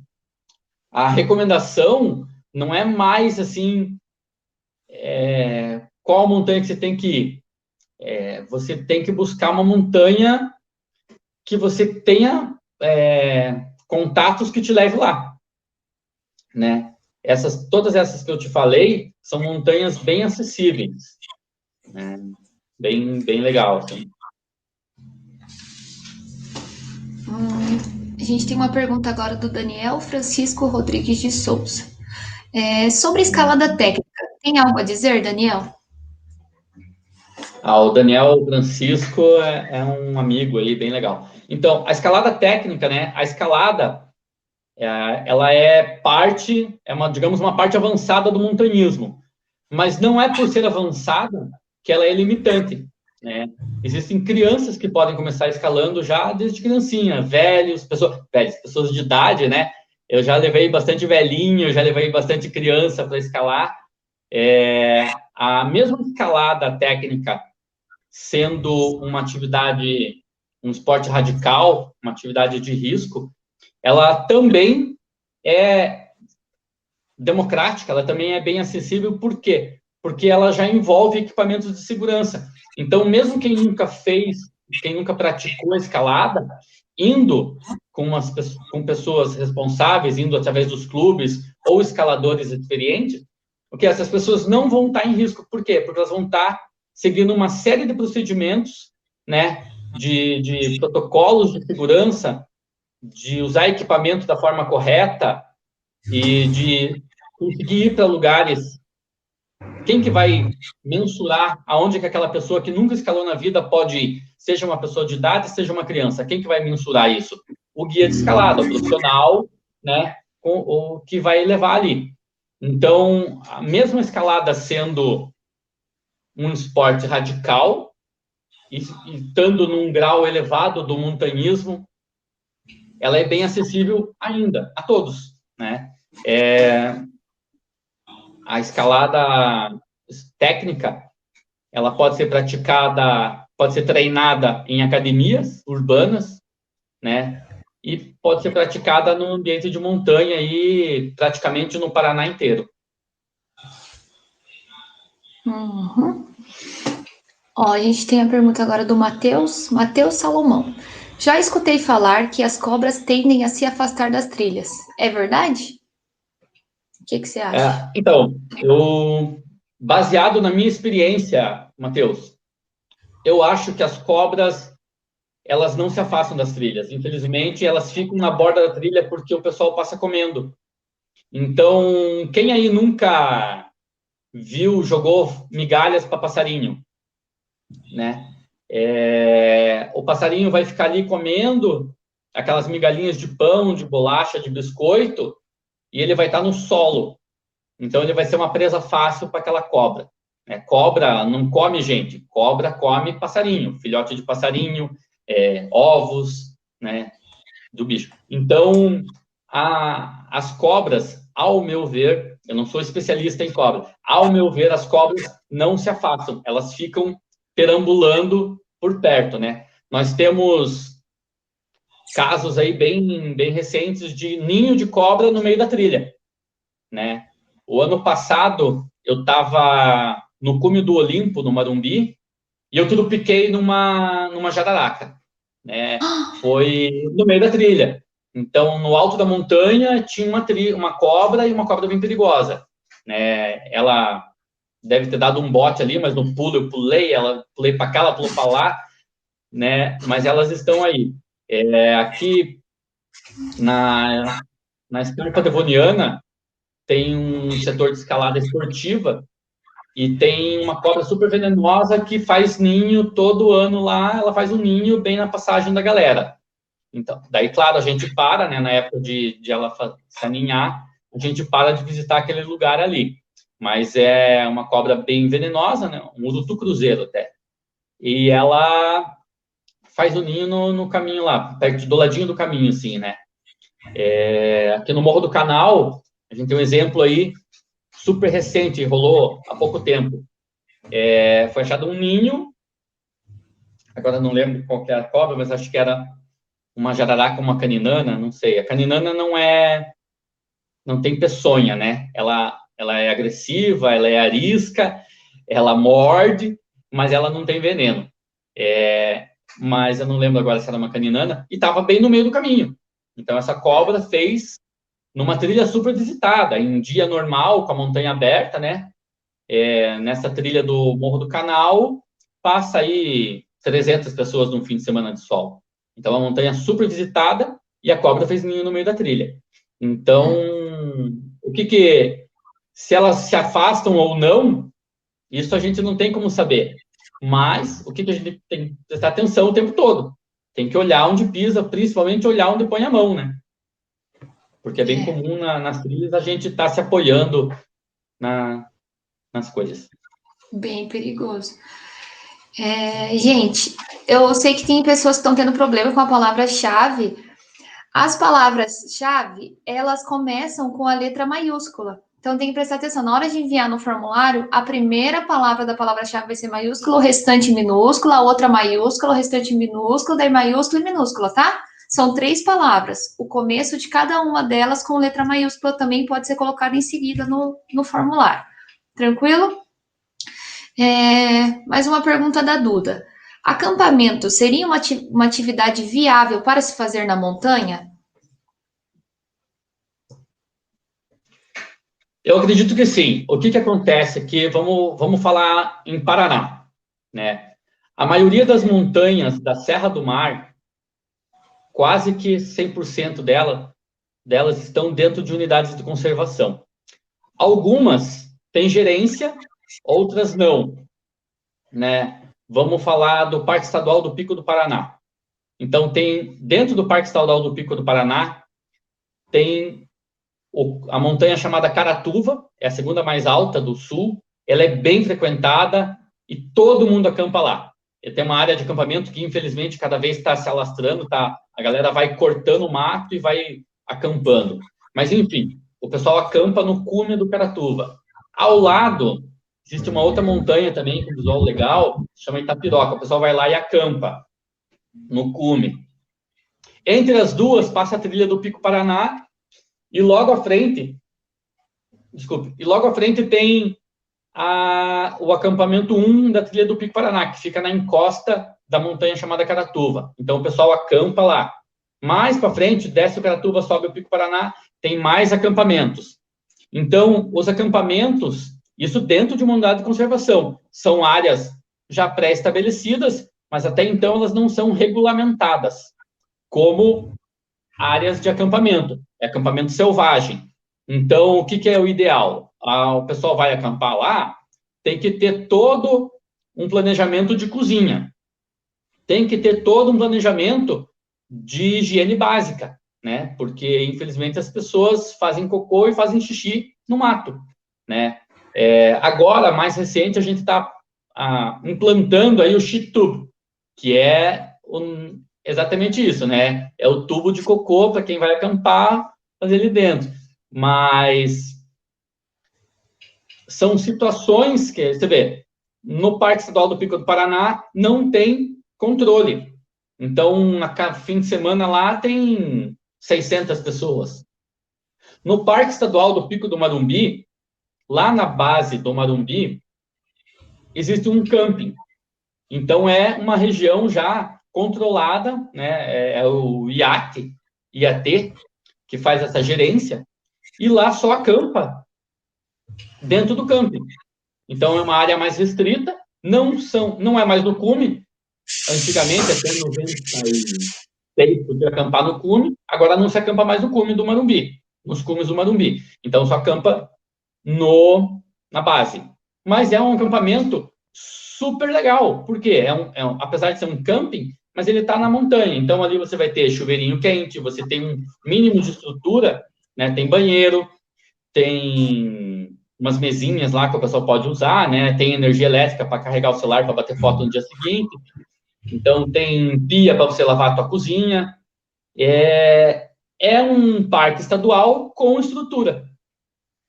a recomendação não é mais assim, qual montanha que você tem que ir. Você tem que buscar uma montanha que você tenha contatos que te leve lá, né? Todas essas que eu te falei são montanhas bem acessíveis, né? Bem legal, assim. A gente tem uma pergunta agora do Daniel Francisco Rodrigues de Souza. Sobre escalada técnica, tem algo a dizer, Daniel? O Daniel Francisco é um amigo aí bem legal. Então, a escalada técnica, né? A escalada, ela digamos, uma parte avançada do montanhismo, mas não é por ser avançada que ela é limitante, né? Existem crianças que podem começar escalando já desde criancinha, pessoas de idade, né? Eu já levei bastante velhinho, já levei bastante criança para escalar. A mesma escalada técnica sendo uma atividade, um esporte radical, uma atividade de risco, ela também é democrática, ela também é bem acessível. Por quê? Porque ela já envolve equipamentos de segurança. Então, mesmo quem nunca fez, quem nunca praticou escalada, indo com pessoas responsáveis, indo através dos clubes ou escaladores experientes, porque essas pessoas não vão estar em risco. Por quê? Porque elas vão estar seguindo uma série de procedimentos, né, de protocolos de segurança, de usar equipamento da forma correta e de conseguir ir para lugares. Quem que vai mensurar aonde que aquela pessoa que nunca escalou na vida pode ir? Seja uma pessoa de idade, seja uma criança. Quem que vai mensurar isso? O guia de escalada, o profissional, né, o que vai levar ali. Então, a mesma escalada sendo um esporte radical e estando num grau elevado do montanhismo, ela é bem acessível ainda a todos, né? A escalada técnica, ela pode ser praticada, pode ser treinada em academias urbanas, né? E pode ser praticada no ambiente de montanha e praticamente no Paraná inteiro. Uhum. Ó, a gente tem a pergunta agora do Matheus Salomão. Já escutei falar que as cobras tendem a se afastar das trilhas. É verdade? O que você acha? Então, baseado na minha experiência, Matheus, eu acho que as cobras, elas não se afastam das trilhas. Infelizmente, elas ficam na borda da trilha porque o pessoal passa comendo. Então, quem aí nunca jogou migalhas para passarinho, né? O passarinho vai ficar ali comendo aquelas migalhinhas de pão, de bolacha, de biscoito, e ele vai estar no solo. Então, ele vai ser uma presa fácil para aquela cobra. Né? Cobra não come gente, cobra come passarinho, filhote de passarinho, ovos, né, do bicho. Então, as cobras, ao meu ver, eu não sou especialista em cobra, ao meu ver, as cobras não se afastam, elas ficam perambulando por perto, né? Nós temos casos aí bem recentes de ninho de cobra no meio da trilha, né? O ano passado, eu estava no cume do Olimpo, no Marumbi, e eu trupiquei numa jararaca, né? Foi no meio da trilha. Então, no alto da montanha, tinha uma cobra, e uma cobra bem perigosa, né? Ela deve ter dado um bote ali, mas no pulo eu pulei para cá, ela pulou para lá, né? Mas elas estão aí. Aqui na Escarpa Devoniana tem um setor de escalada esportiva e tem uma cobra super venenosa que faz ninho todo ano lá, ela faz um ninho bem na passagem da galera. Então, daí, claro, a gente para, né, na época de ela se aninhar, a gente para de visitar aquele lugar ali. Mas é uma cobra bem venenosa, né, um urutu cruzeiro até. E ela faz o ninho no caminho lá, perto do ladinho do caminho, assim, né. Aqui no Morro do Canal, a gente tem um exemplo aí, super recente, rolou há pouco tempo. Foi achado um ninho, agora não lembro qual que era a cobra, mas acho que era uma jararaca, uma caninana, não sei. A caninana não tem peçonha, né? Ela é agressiva, ela é arisca, ela morde, mas ela não tem veneno. Mas eu não lembro agora se era uma caninana, e estava bem no meio do caminho. Então, essa cobra fez numa trilha super visitada, em um dia normal, com a montanha aberta, né? Nessa trilha do Morro do Canal, passa aí 300 pessoas num fim de semana de sol. Então, a montanha super visitada, e a cobra fez ninho no meio da trilha. Então, se elas se afastam ou não, isso a gente não tem como saber. Mas o que a gente tem que prestar atenção o tempo todo? Tem que olhar onde pisa, principalmente olhar onde põe a mão, né? Porque é bem comum nas trilhas a gente estar se apoiando nas coisas. Bem perigoso. Gente, eu sei que tem pessoas que estão tendo problema com a palavra-chave. As palavras-chave, elas começam com a letra maiúscula. Então tem que prestar atenção. Na hora de enviar no formulário, a primeira palavra da palavra-chave vai ser maiúscula, o restante minúscula, a outra maiúscula, o restante minúsculo, daí maiúscula e minúscula, tá? São 3 palavras. O começo de cada uma delas com letra maiúscula também pode ser colocado em seguida no formulário. Tranquilo? Mais uma pergunta da Duda. Acampamento seria uma atividade viável para se fazer na montanha? Eu acredito que sim. O que acontece aqui? Vamos falar em Paraná, né? A maioria das montanhas da Serra do Mar, quase que 100% delas estão dentro de unidades de conservação. Algumas têm gerência, outras não, né? Vamos falar do Parque Estadual do Pico do Paraná. Então, dentro do Parque Estadual do Pico do Paraná, tem a montanha chamada Caratuva, é a segunda mais alta do sul. Ela é bem frequentada e todo mundo acampa lá. Tem uma área de acampamento que, infelizmente, cada vez está se alastrando, a galera vai cortando o mato e vai acampando. Mas, enfim, o pessoal acampa no cume do Caratuva. Ao lado, existe uma outra montanha também com visual legal, chama Itapiroca. O pessoal vai lá e acampa no cume. Entre as duas, passa a trilha do Pico Paraná e logo à frente tem o acampamento 1 da trilha do Pico Paraná, que fica na encosta da montanha chamada Caratuva. Então, o pessoal acampa lá. Mais para frente, desce o Caratuva, sobe o Pico Paraná, tem mais acampamentos. Então, os acampamentos, isso dentro de uma unidade de conservação, são áreas já pré-estabelecidas, mas até então elas não são regulamentadas como áreas de acampamento. É acampamento selvagem. Então, o que é o ideal? O pessoal vai acampar lá, tem que ter todo um planejamento de cozinha. Tem que ter todo um planejamento de higiene básica, né? Porque, infelizmente, as pessoas fazem cocô e fazem xixi no mato, né? Agora, mais recente, a gente está implantando aí o shit tube, que é exatamente isso, né? É o tubo de cocô para quem vai acampar, fazer ali dentro. Mas são situações que, você vê, no Parque Estadual do Pico do Paraná não tem controle. Então, a fim de semana lá tem 600 pessoas. No Parque Estadual do Pico do Marumbi, lá na base do Marumbi, existe um camping. Então, é uma região já controlada, né? É o IAT, que faz essa gerência, e lá só acampa dentro do camping. Então, é uma área mais restrita, não é mais no cume. Antigamente, até 96, podia acampar no cume, agora não se acampa mais no cume do Marumbi, nos cumes do Marumbi. Então, só acampa na base. Mas é um acampamento super legal, porque apesar de ser um camping, mas ele está na montanha. Então, ali você vai ter chuveirinho quente, você tem um mínimo de estrutura, né? Tem banheiro, tem umas mesinhas lá que o pessoal pode usar, né? Tem energia elétrica para carregar o celular para bater foto no dia seguinte. Então, tem pia para você lavar a tua cozinha. É um parque estadual com estrutura,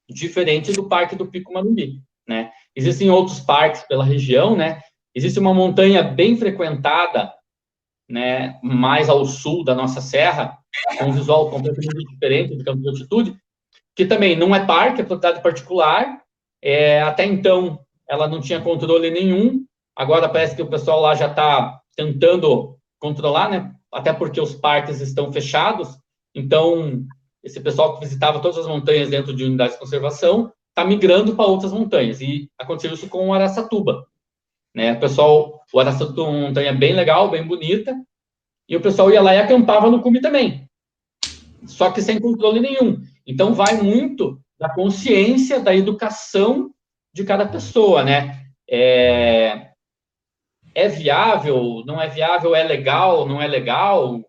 diferente do Parque do Pico Marumbi, né? Existem outros parques pela região, né? Existe uma montanha bem frequentada, né, mais ao sul da nossa serra, com um visual completamente diferente do campo de altitude, que também não é parque, é propriedade particular. Até então, ela não tinha controle nenhum. Agora parece que o pessoal lá já está tentando controlar, né? Até porque os parques estão fechados. Então, esse pessoal que visitava todas as montanhas dentro de unidades de conservação está migrando para outras montanhas. E aconteceu isso com o Araçatuba, né? O Araçatuba é uma montanha bem legal, bem bonita, e o pessoal ia lá e acampava no cume também. só que sem controle nenhum. Então, vai muito da consciência, da educação de cada pessoa, né? É viável, não é viável, é legal, não é legal?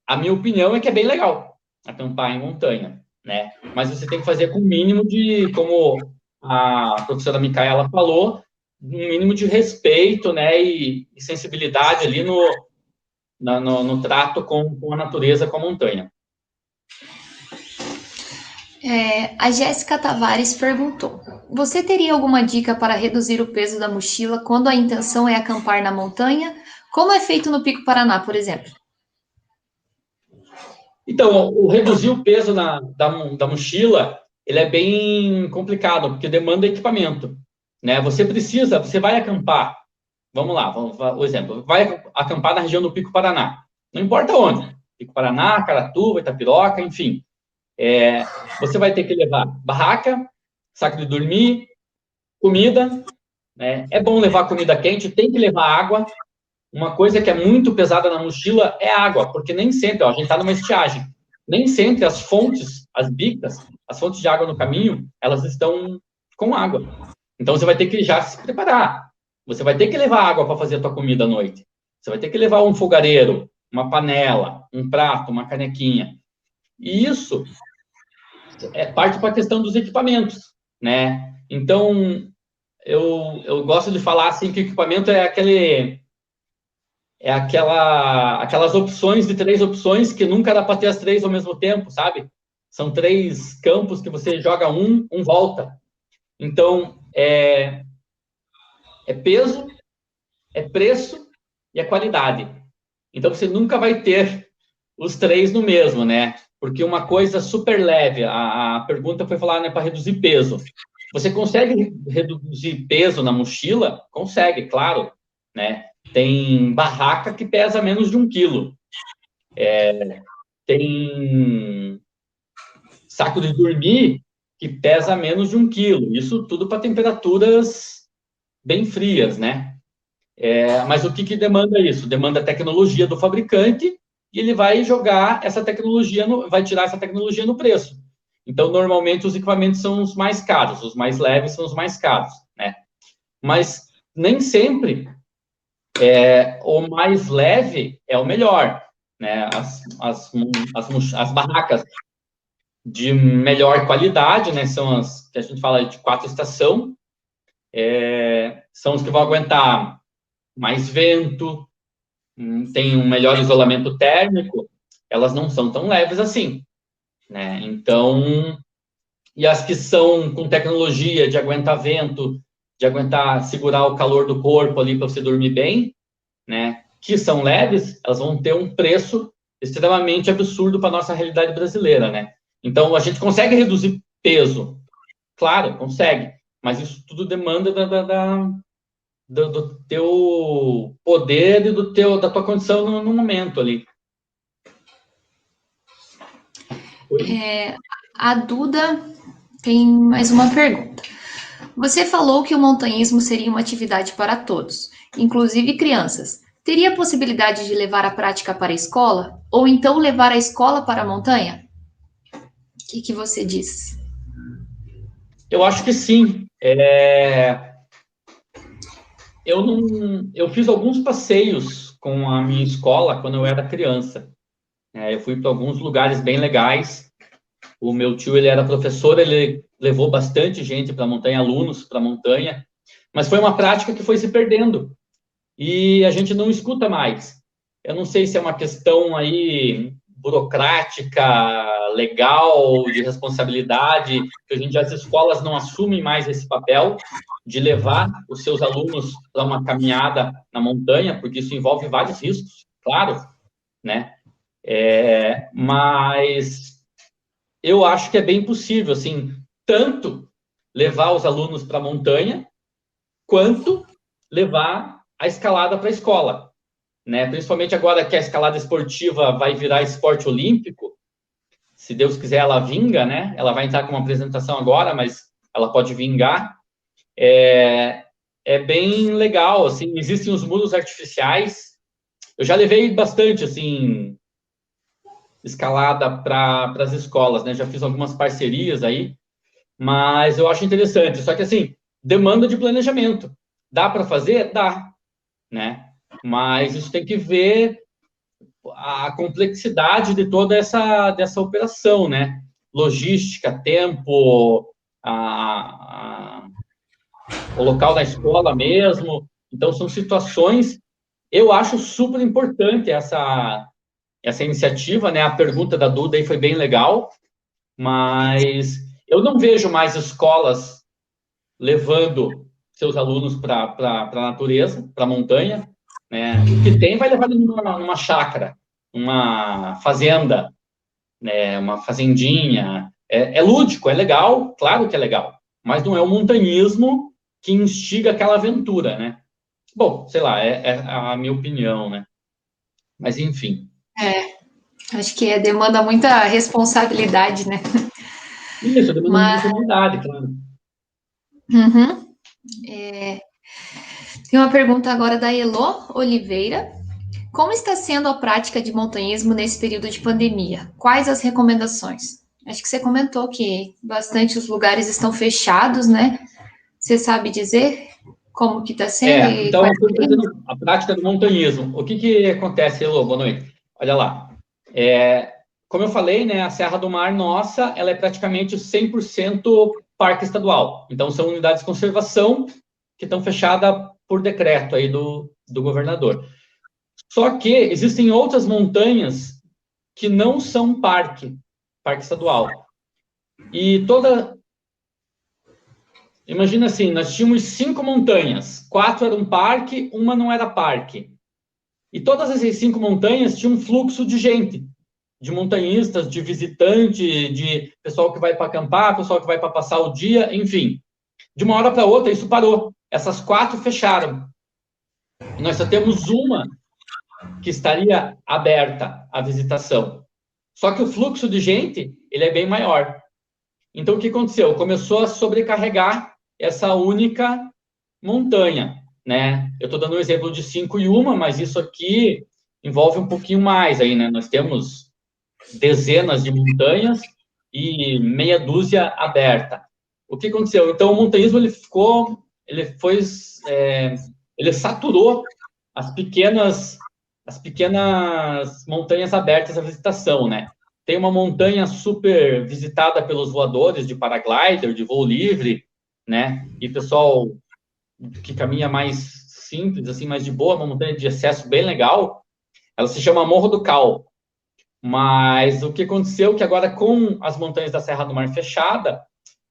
A minha opinião é que é bem legal acampar em montanha, né? Mas você tem que fazer com o mínimo de, como a professora Micaela falou, um mínimo de respeito, né, e sensibilidade ali no trato com a natureza, com a montanha. A Jéssica Tavares perguntou: você teria alguma dica para reduzir o peso da mochila quando a intenção é acampar na montanha? Como é feito no Pico Paraná, por exemplo? Então, o reduzir o peso da mochila, ele é bem complicado, porque demanda equipamento, né? Você vai acampar, vamos lá, o exemplo, vai acampar na região do Pico Paraná, não importa onde, Pico Paraná, Caratuba, Itapiroca, enfim, você vai ter que levar barraca, saco de dormir, comida, né? É bom levar comida quente, tem que levar água. Uma coisa que é muito pesada na mochila é água, porque nem sempre, ó, a gente está numa estiagem, nem sempre as fontes, as bicas, as fontes de água no caminho, elas estão com água. Então você vai ter que já se preparar. Você vai ter que levar água para fazer a tua comida à noite. Você vai ter que levar um fogareiro, uma panela, um prato, uma canequinha. E isso parte para a questão dos equipamentos, né? Então, eu gosto de falar assim que o equipamento aquelas opções de 3 opções que nunca dá para ter as 3 ao mesmo tempo, sabe? São 3 campos que você joga um volta. Então, peso, é preço e é qualidade. Então, você nunca vai ter os 3 no mesmo, né? Porque uma coisa super leve, a pergunta foi falar, né, para reduzir peso. Você consegue reduzir peso na mochila? Consegue, claro, né? Tem barraca que pesa menos de 1 quilo. Tem saco de dormir que pesa menos de 1 quilo. Isso tudo para temperaturas bem frias, né? Mas o que demanda isso? Demanda a tecnologia do fabricante e ele vai jogar essa tecnologia, vai tirar essa tecnologia no preço. Então, normalmente, os equipamentos são os mais caros, os mais leves são os mais caros, né? Mas nem sempre o mais leve é o melhor, né? As barracas de melhor qualidade, né? São as que a gente fala de 4 estação, são os que vão aguentar mais vento, tem um melhor isolamento térmico, elas não são tão leves assim, né? Então, e as que são com tecnologia de aguentar vento, de aguentar segurar o calor do corpo ali para você dormir bem, né? Que são leves, elas vão ter um preço extremamente absurdo para nossa realidade brasileira, né? Então, a gente consegue reduzir peso, claro, consegue, mas isso tudo demanda do teu poder e da tua condição no momento ali. A Duda tem mais uma pergunta. Você falou que o montanhismo seria uma atividade para todos, inclusive crianças. Teria a possibilidade de levar a prática para a escola? Ou então levar a escola para a montanha? O que você diz? Eu acho que sim. Eu fiz alguns passeios com a minha escola quando eu era criança. Eu fui para alguns lugares bem legais. O meu tio, ele era professor, ele levou bastante gente para a montanha, alunos para a montanha, mas foi uma prática que foi se perdendo e a gente não escuta mais. Eu não sei se é uma questão aí burocrática, legal, de responsabilidade, que hoje em dia as escolas não assumem mais esse papel de levar os seus alunos para uma caminhada na montanha, porque isso envolve vários riscos, claro, né? Mas eu acho que é bem possível, assim, tanto levar os alunos para a montanha, quanto levar a escalada para a escola, né? Principalmente agora que a escalada esportiva vai virar esporte olímpico, se Deus quiser ela vinga, né? Ela vai entrar com uma apresentação agora, mas ela pode vingar. É bem legal, assim, existem os muros artificiais. Eu já levei bastante, assim, escalada para as escolas, né? Já fiz algumas parcerias aí, mas eu acho interessante. Só que, assim, demanda de planejamento. Dá para fazer? Dá, né? Mas isso tem que ver a complexidade de toda dessa operação, né? Logística, tempo, o local da escola mesmo. Então, são situações. Eu acho super importante essa iniciativa, né? A pergunta da Duda aí foi bem legal, mas eu não vejo mais escolas levando seus alunos para a natureza, para a montanha, né? O que tem vai levar numa chácara, uma fazenda, né? Uma fazendinha. É lúdico, é legal, claro que é legal, mas não é o montanhismo que instiga aquela aventura, né? Bom, sei lá, é a minha opinião, né? Mas enfim. Acho que demanda muita responsabilidade, né? Isso, demanda Mas muita humildade, claro. uhum. Tem uma pergunta agora da Elo Oliveira. Como está sendo a prática de montanhismo nesse período de pandemia? Quais as recomendações? Acho que você comentou que bastante os lugares estão fechados, né? Você sabe dizer como que está sendo e Então, quais como está sendo a prática do montanhismo? O que acontece, Elô? Boa noite. Olha lá. Como eu falei, né, a Serra do Mar, nossa, ela é praticamente 100% parque estadual. Então, são unidades de conservação que estão fechadas por decreto aí do governador. Só que existem outras montanhas que não são parque estadual. E imagina assim, nós tínhamos 5 montanhas, 4 eram parque, uma não era parque. E todas essas 5 montanhas tinham um fluxo de gente, de montanhistas, de visitante, de pessoal que vai para acampar, pessoal que vai para passar o dia, enfim. De uma hora para outra, isso parou. Essas 4 fecharam. E nós só temos uma que estaria aberta à visitação. Só que o fluxo de gente, ele é bem maior. Então, o que aconteceu? Começou a sobrecarregar essa única montanha, né? Eu estou dando um exemplo de 5 e uma, mas isso aqui envolve um pouquinho mais aí, né? Nós temos dezenas de montanhas e meia dúzia aberta. O que aconteceu? Então, o montanhismo ele saturou as pequenas montanhas abertas à visitação, né? Tem uma montanha super visitada pelos voadores de paraglider, de voo livre, né? E pessoal que caminha mais simples, assim, mais de boa, uma montanha de acesso bem legal. Ela se chama Morro do Cal. Mas o que aconteceu é que agora, com as montanhas da Serra do Mar fechada,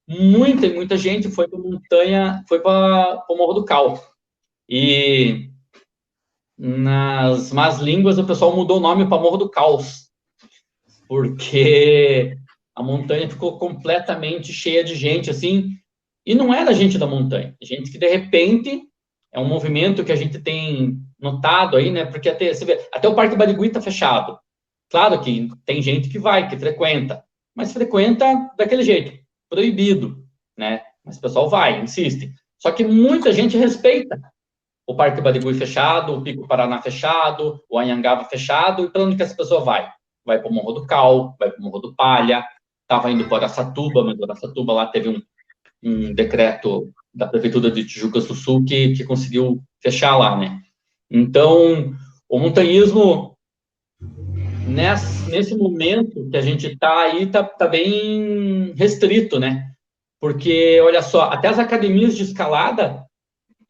muita gente foi para montanha, foi para o Morro do Cal. E nas más línguas, o pessoal mudou o nome para Morro do Caos, porque a montanha ficou completamente cheia de gente, assim, e não era gente da montanha, gente que de repente é um movimento que a gente tem notado aí, né? Porque até o Parque Barigui está fechado. Claro que tem gente que vai, que frequenta, mas frequenta daquele jeito, proibido, né? Mas o pessoal vai, insiste. Só que muita gente respeita o Parque Barigui fechado, o Pico Paraná fechado, o Anhangaba fechado, e para onde que essa pessoa vai? Vai para o Morro do Cal, vai para o Morro do Palha, estava indo para Araçatuba, mas Araçatuba lá teve um decreto da Prefeitura de Tijucas do Sul que conseguiu fechar lá, né? Então, o montanhismo, nesse momento que a gente está aí, tá bem restrito, né? Porque, olha só, até as academias de escalada,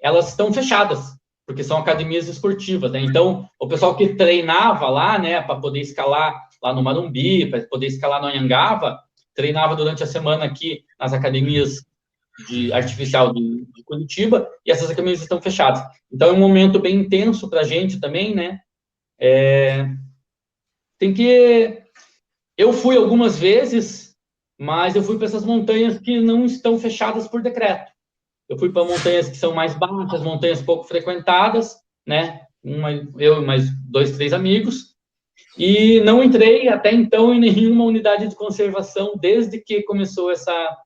elas estão fechadas, porque são academias esportivas, né? Então, o pessoal que treinava lá, né, para poder escalar lá no Marumbi, para poder escalar no Anhangaba, treinava durante a semana aqui nas academias de artificial de Curitiba, e essas academias estão fechadas. Então, é um momento bem intenso para a gente também, né? Tem que... Eu fui algumas vezes, mas eu fui para essas montanhas que não estão fechadas por decreto. Eu fui para montanhas que são mais baixas, montanhas pouco frequentadas, né? Eu e mais 2, 3 amigos, e não entrei até então em nenhuma unidade de conservação desde que começou essa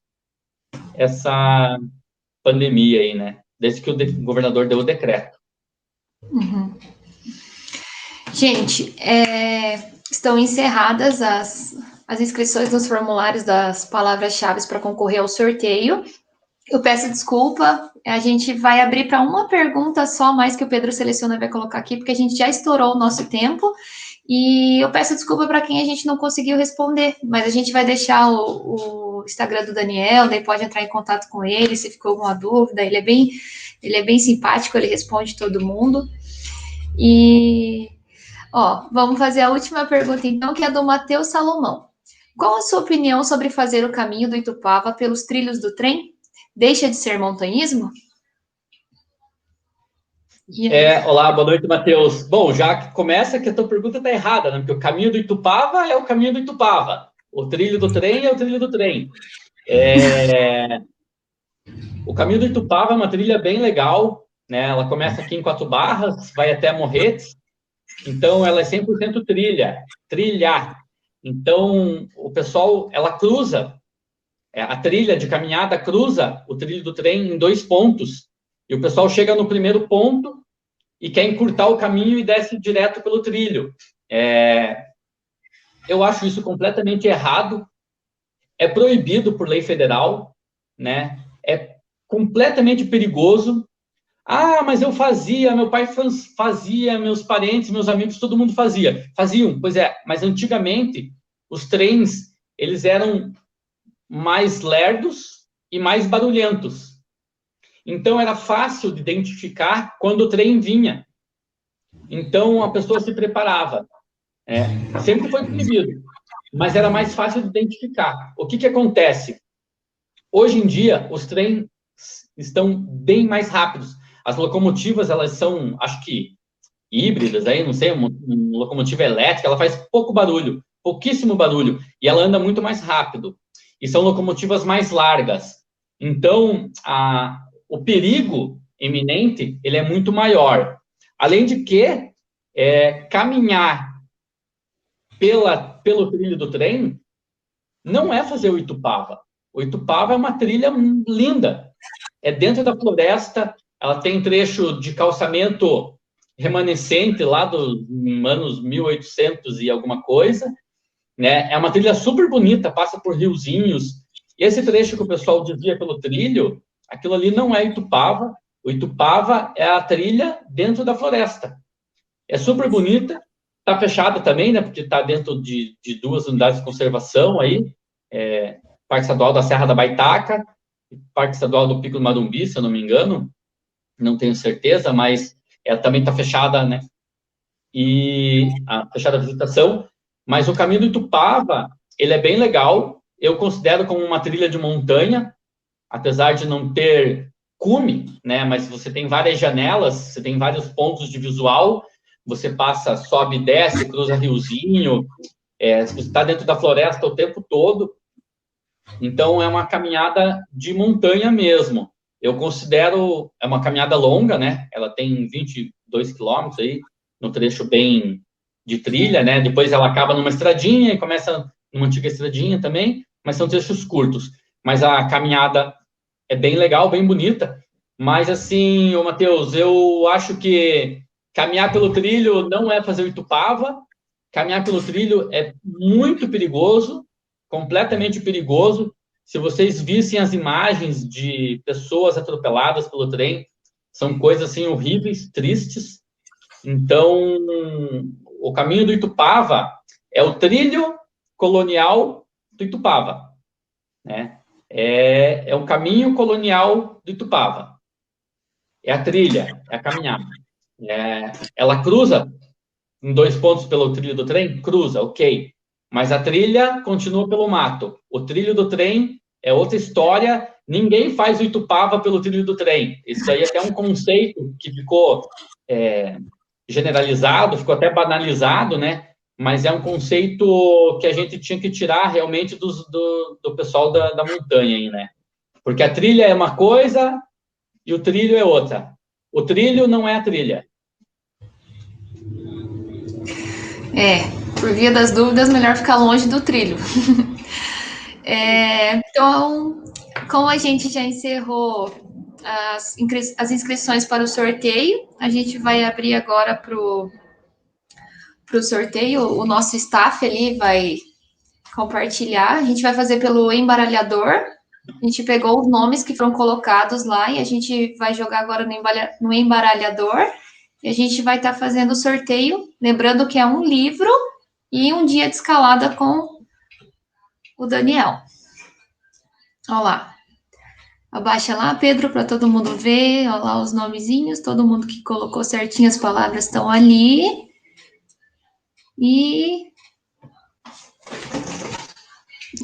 pandemia aí, né? Desde que o governador deu o decreto. Gente, estão encerradas as inscrições nos formulários das palavras-chave para concorrer ao sorteio. Eu peço desculpa, a gente vai abrir para uma pergunta só mais que o Pedro seleciona e vai colocar aqui, porque a gente já estourou o nosso tempo. E eu peço desculpa para quem a gente não conseguiu responder, mas a gente vai deixar o Instagram do Daniel, daí pode entrar em contato com ele se ficou alguma dúvida. Ele é bem simpático, ele responde todo mundo. E, vamos fazer a última pergunta, então, que é do Matheus Salomão. Qual a sua opinião sobre fazer o caminho do Itupava pelos trilhos do trem? Deixa de ser montanhismo? Olá, boa noite, Matheus. Bom, já que começa que a tua pergunta está errada, né? Porque o caminho do Itupava é o caminho do Itupava. O trilho do trem é o trilho do trem. O caminho do Itupava é uma trilha bem legal, né? Ela começa aqui em Quatro Barras, vai até Morretes. Então, ela é 100% trilha. Então, o pessoal, ela cruza, a trilha de caminhada cruza o trilho do trem em 2 pontos. E o pessoal chega no primeiro ponto e quer encurtar o caminho e desce direto pelo trilho. Eu acho isso completamente errado. É proibido por lei federal, né? É completamente perigoso. Ah, mas eu fazia, meu pai fazia, meus parentes, meus amigos, todo mundo fazia. Faziam, pois é, mas antigamente os trens, eles eram mais lerdos e mais barulhentos. Então era fácil de identificar quando o trem vinha. Então a pessoa se preparava. Sempre foi proibido, mas era mais fácil de identificar. O que acontece? Hoje em dia, os trens estão bem mais rápidos. As locomotivas, elas são, acho que, híbridas, aí, não sei, uma locomotiva elétrica, ela faz pouco barulho, pouquíssimo barulho, e ela anda muito mais rápido. E são locomotivas mais largas. Então, o perigo iminente, ele é muito maior. Além de que, caminhar pelo trilho do trem não é fazer o Itupava. O Itupava é uma trilha linda. É dentro da floresta, ela tem trecho de calçamento remanescente lá dos anos 1800 e alguma coisa, né? É uma trilha super bonita, passa por riozinhos. E esse trecho que o pessoal desvia pelo trilho, aquilo ali não é Itupava. O Itupava é a trilha dentro da floresta. É super bonita, está fechada também, né? Porque está dentro de 2 unidades de conservação aí, Parque Estadual da Serra da Baitaca, Parque Estadual do Pico do Marumbi, se eu não me engano, não tenho certeza, mas ela também está fechada, né? Fechada a visitação. Mas o caminho do Itupava, ele é bem legal. Eu considero como uma trilha de montanha, apesar de não ter cume, né? Mas você tem várias janelas, você tem vários pontos de visual. Você passa, sobe, desce, cruza riozinho. Você está dentro da floresta o tempo todo. Então, é uma caminhada de montanha mesmo. Eu considero, é uma caminhada longa, né? Ela tem 22 quilômetros aí, no trecho bem de trilha, né? Depois ela acaba numa estradinha e começa numa antiga estradinha também, mas são trechos curtos. Mas a caminhada é bem legal, bem bonita. Mas, assim, ô Matheus, eu acho que caminhar pelo trilho não é fazer o Itupava. Caminhar pelo trilho é muito perigoso, completamente perigoso. Se vocês vissem as imagens de pessoas atropeladas pelo trem, são coisas assim horríveis, tristes. Então, o caminho do Itupava é o trilho colonial do Itupava, né? É o caminho colonial do Itupava. É a trilha, é a caminhada. Ela cruza em 2 pontos pelo trilho do trem? Cruza, ok. Mas a trilha continua pelo mato. O trilho do trem é outra história. Ninguém faz o Itupava pelo trilho do trem. Isso aí é até um conceito que ficou generalizado, ficou até banalizado, né? Mas é um conceito que a gente tinha que tirar realmente do pessoal da montanha aí, né? Porque a trilha é uma coisa e o trilho é outra. O trilho não é a trilha. Por via das dúvidas, melhor ficar longe do trilho. Então, como a gente já encerrou as inscrições para o sorteio, a gente vai abrir agora para o sorteio, o nosso staff ali vai compartilhar. A gente vai fazer pelo embaralhador. A gente pegou os nomes que foram colocados lá e a gente vai jogar agora no embaralhador. E a gente vai estar fazendo o sorteio. Lembrando que é um livro e um dia de escalada com o Daniel. Olha lá. Abaixa lá, Pedro, para todo mundo ver. Olha lá os nomezinhos. Todo mundo que colocou certinho as palavras estão ali. E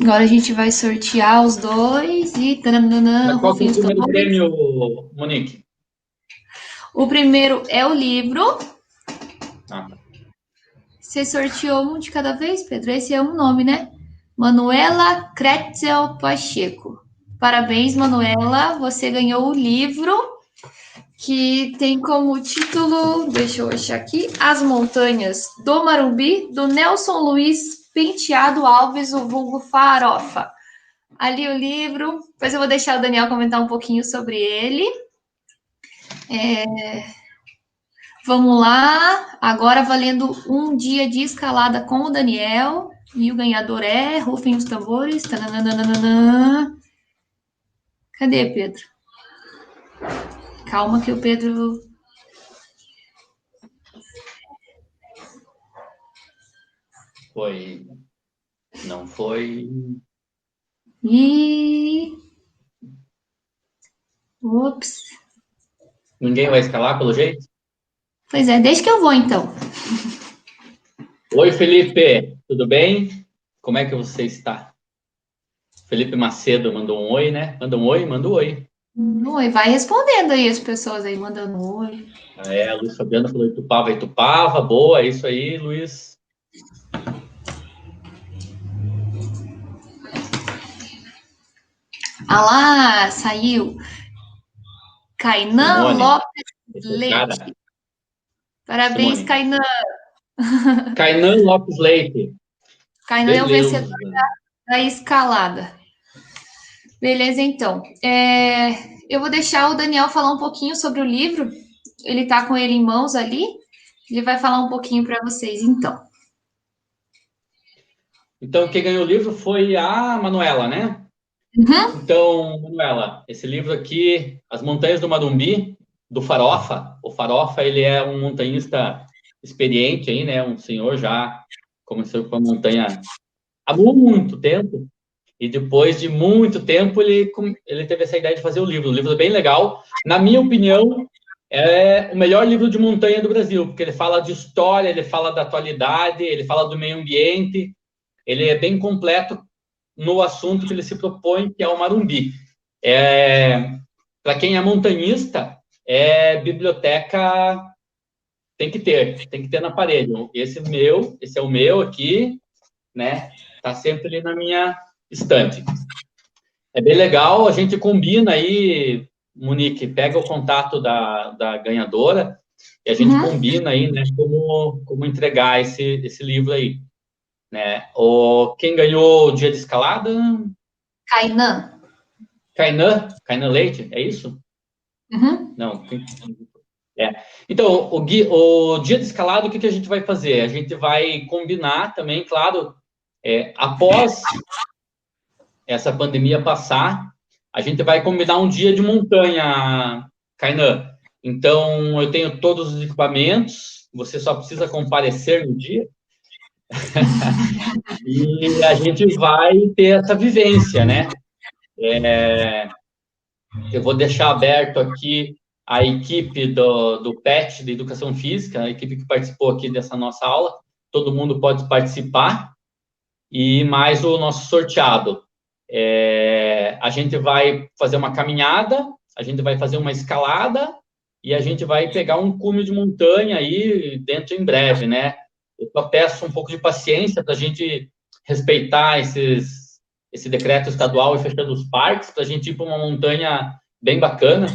agora a gente vai sortear os dois e Mas qual que é o primeiro prêmio, Monique? O primeiro é o livro. Ah. Você sorteou um de cada vez, Pedro? Esse é um nome, né? Manuela Kretzel Pacheco. Parabéns, Manuela. Você ganhou o livro que tem como título, deixa eu achar aqui, As Montanhas do Marumbi, do Nelson Luiz Penteado Alves, o vulgo Farofa. Ali o livro, depois eu vou deixar o Daniel comentar um pouquinho sobre ele. Vamos lá, agora valendo um dia de escalada com o Daniel, e o ganhador é, rufem os tambores, tananana. Cadê, Pedro? Calma que o Pedro... Foi... Não foi... Ups. Ninguém vai escalar, pelo jeito? Pois é, deixa que eu vou, então. Oi, Felipe, tudo bem? Como é que você está? Felipe Macedo mandou um oi, né? Manda um oi, manda um oi. Oi, vai respondendo aí as pessoas aí, mandando oi. A Luiz Fabiano falou Itupava, Itupava, boa, é isso aí, Luiz. Ah lá, saiu. Kainan Simone, Lopes cara, Leite. Parabéns, Simone. Kainan. Kainan Lopes Leite. Kainan é o vencedor da escalada. Beleza, então. Eu vou deixar o Daniel falar um pouquinho sobre o livro. Ele está com ele em mãos ali. Ele vai falar um pouquinho para vocês, então. Então, quem ganhou o livro foi a Manuela, né? Uhum. Então, Manuela, esse livro aqui, As Montanhas do Marumbi, do Farofa. O Farofa, ele é um montanhista experiente aí, né? Um senhor já começou com a montanha há muito tempo. E depois de muito tempo, ele teve essa ideia de fazer o livro. O livro é bem legal. Na minha opinião, é o melhor livro de montanha do Brasil, porque ele fala de história, ele fala da atualidade, ele fala do meio ambiente. Ele é bem completo no assunto que ele se propõe, que é o Marumbi. Para quem é montanhista, biblioteca tem que ter na parede. Esse é o meu aqui, né? Tá sempre ali na minha estante. É bem legal, a gente combina aí, Monique, pega o contato da ganhadora e a gente combina aí, né, como entregar esse livro aí, né? Quem ganhou o dia de escalada? Kainan. Kainan Leite, é isso? Uhum. Não. Então, o dia de escalada, o que a gente vai fazer? A gente vai combinar também, claro, após essa pandemia passar, a gente vai combinar um dia de montanha, Kainan. Então, eu tenho todos os equipamentos, você só precisa comparecer no dia. E a gente vai ter essa vivência, né? Eu vou deixar aberto aqui a equipe do PET, da Educação Física, a equipe que participou aqui dessa nossa aula. Todo mundo pode participar. E mais o nosso sorteado. A gente vai fazer uma caminhada, a gente vai fazer uma escalada e a gente vai pegar um cume de montanha aí dentro em breve, né? Eu só peço um pouco de paciência para a gente respeitar esse decreto estadual e fechando os parques, para a gente ir para uma montanha bem bacana,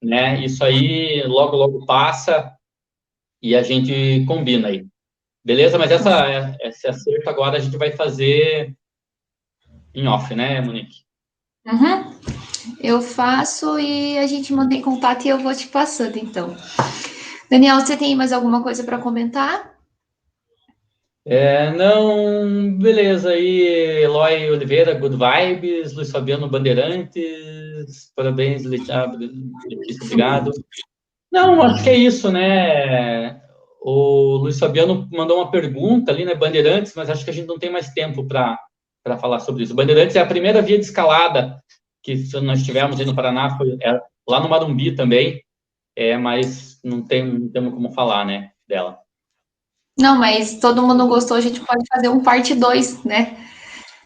né? Isso aí logo, logo passa e a gente combina aí. Beleza? Mas esse acerto agora a gente vai fazer em off, né, Monique? Uhum. Eu faço e a gente mantém contato e eu vou te passando, então. Daniel, você tem mais alguma coisa para comentar? Não, beleza aí, Eloy Oliveira, Good Vibes, Luiz Fabiano Bandeirantes, parabéns, Letícia, obrigado. Não, acho que é isso, né? O Luiz Fabiano mandou uma pergunta ali, né, Bandeirantes, mas acho que a gente não tem mais tempo para falar sobre isso. Bandeirantes é a primeira via de escalada que nós tivemos aí no Paraná, lá no Marumbi também, mas não temos como falar, né, dela. Não, mas todo mundo gostou, a gente pode fazer um parte 2, né?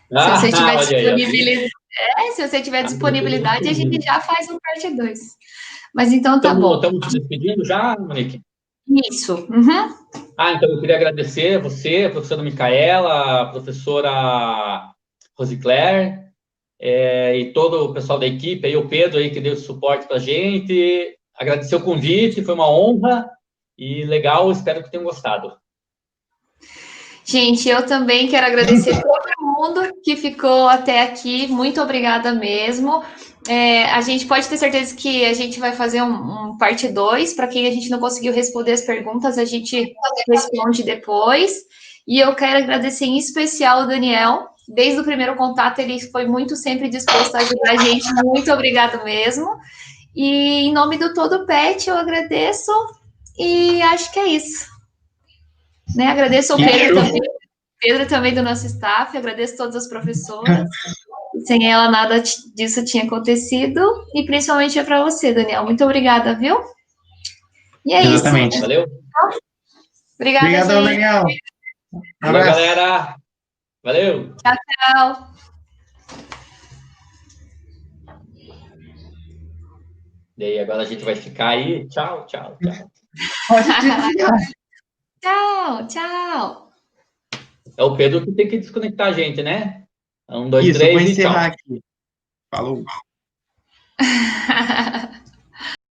Se você tiver Olha aí, disponibilidade, se você tiver disponibilidade, a gente já faz um parte 2. Mas então tá bom. Estamos te despedindo já, Monique? Isso. Uhum. Então eu queria agradecer a você, a professora Micaela, a professora Rosicler, e todo o pessoal da equipe, aí o Pedro aí que deu suporte para a gente. Agradecer o convite, foi uma honra e legal, espero que tenham gostado. Gente, eu também quero agradecer todo mundo que ficou até aqui. Muito obrigada mesmo. A gente pode ter certeza que a gente vai fazer um parte 2. Para quem a gente não conseguiu responder as perguntas, a gente responde depois. E eu quero agradecer em especial o Daniel. Desde o primeiro contato, ele foi muito sempre disposto a ajudar a gente. Muito obrigado mesmo. E em nome do Todo Pet, eu agradeço. E acho que é isso. Né? Agradeço ao Pedro também do nosso staff, agradeço todas as professoras. Sem ela, nada disso tinha acontecido. E principalmente é para você, Daniel. Muito obrigada, viu? E é Exatamente. isso. Valeu? Obrigada, Obrigadão, gente. Daniel. Valeu, galera. Valeu. Tchau, tchau. E aí, agora a gente vai ficar aí. Tchau, tchau, tchau. Tchau, tchau. É o Pedro que tem que desconectar a gente, né? 1, 2, Isso, 3 vou e tchau. encerrar aqui. Falou.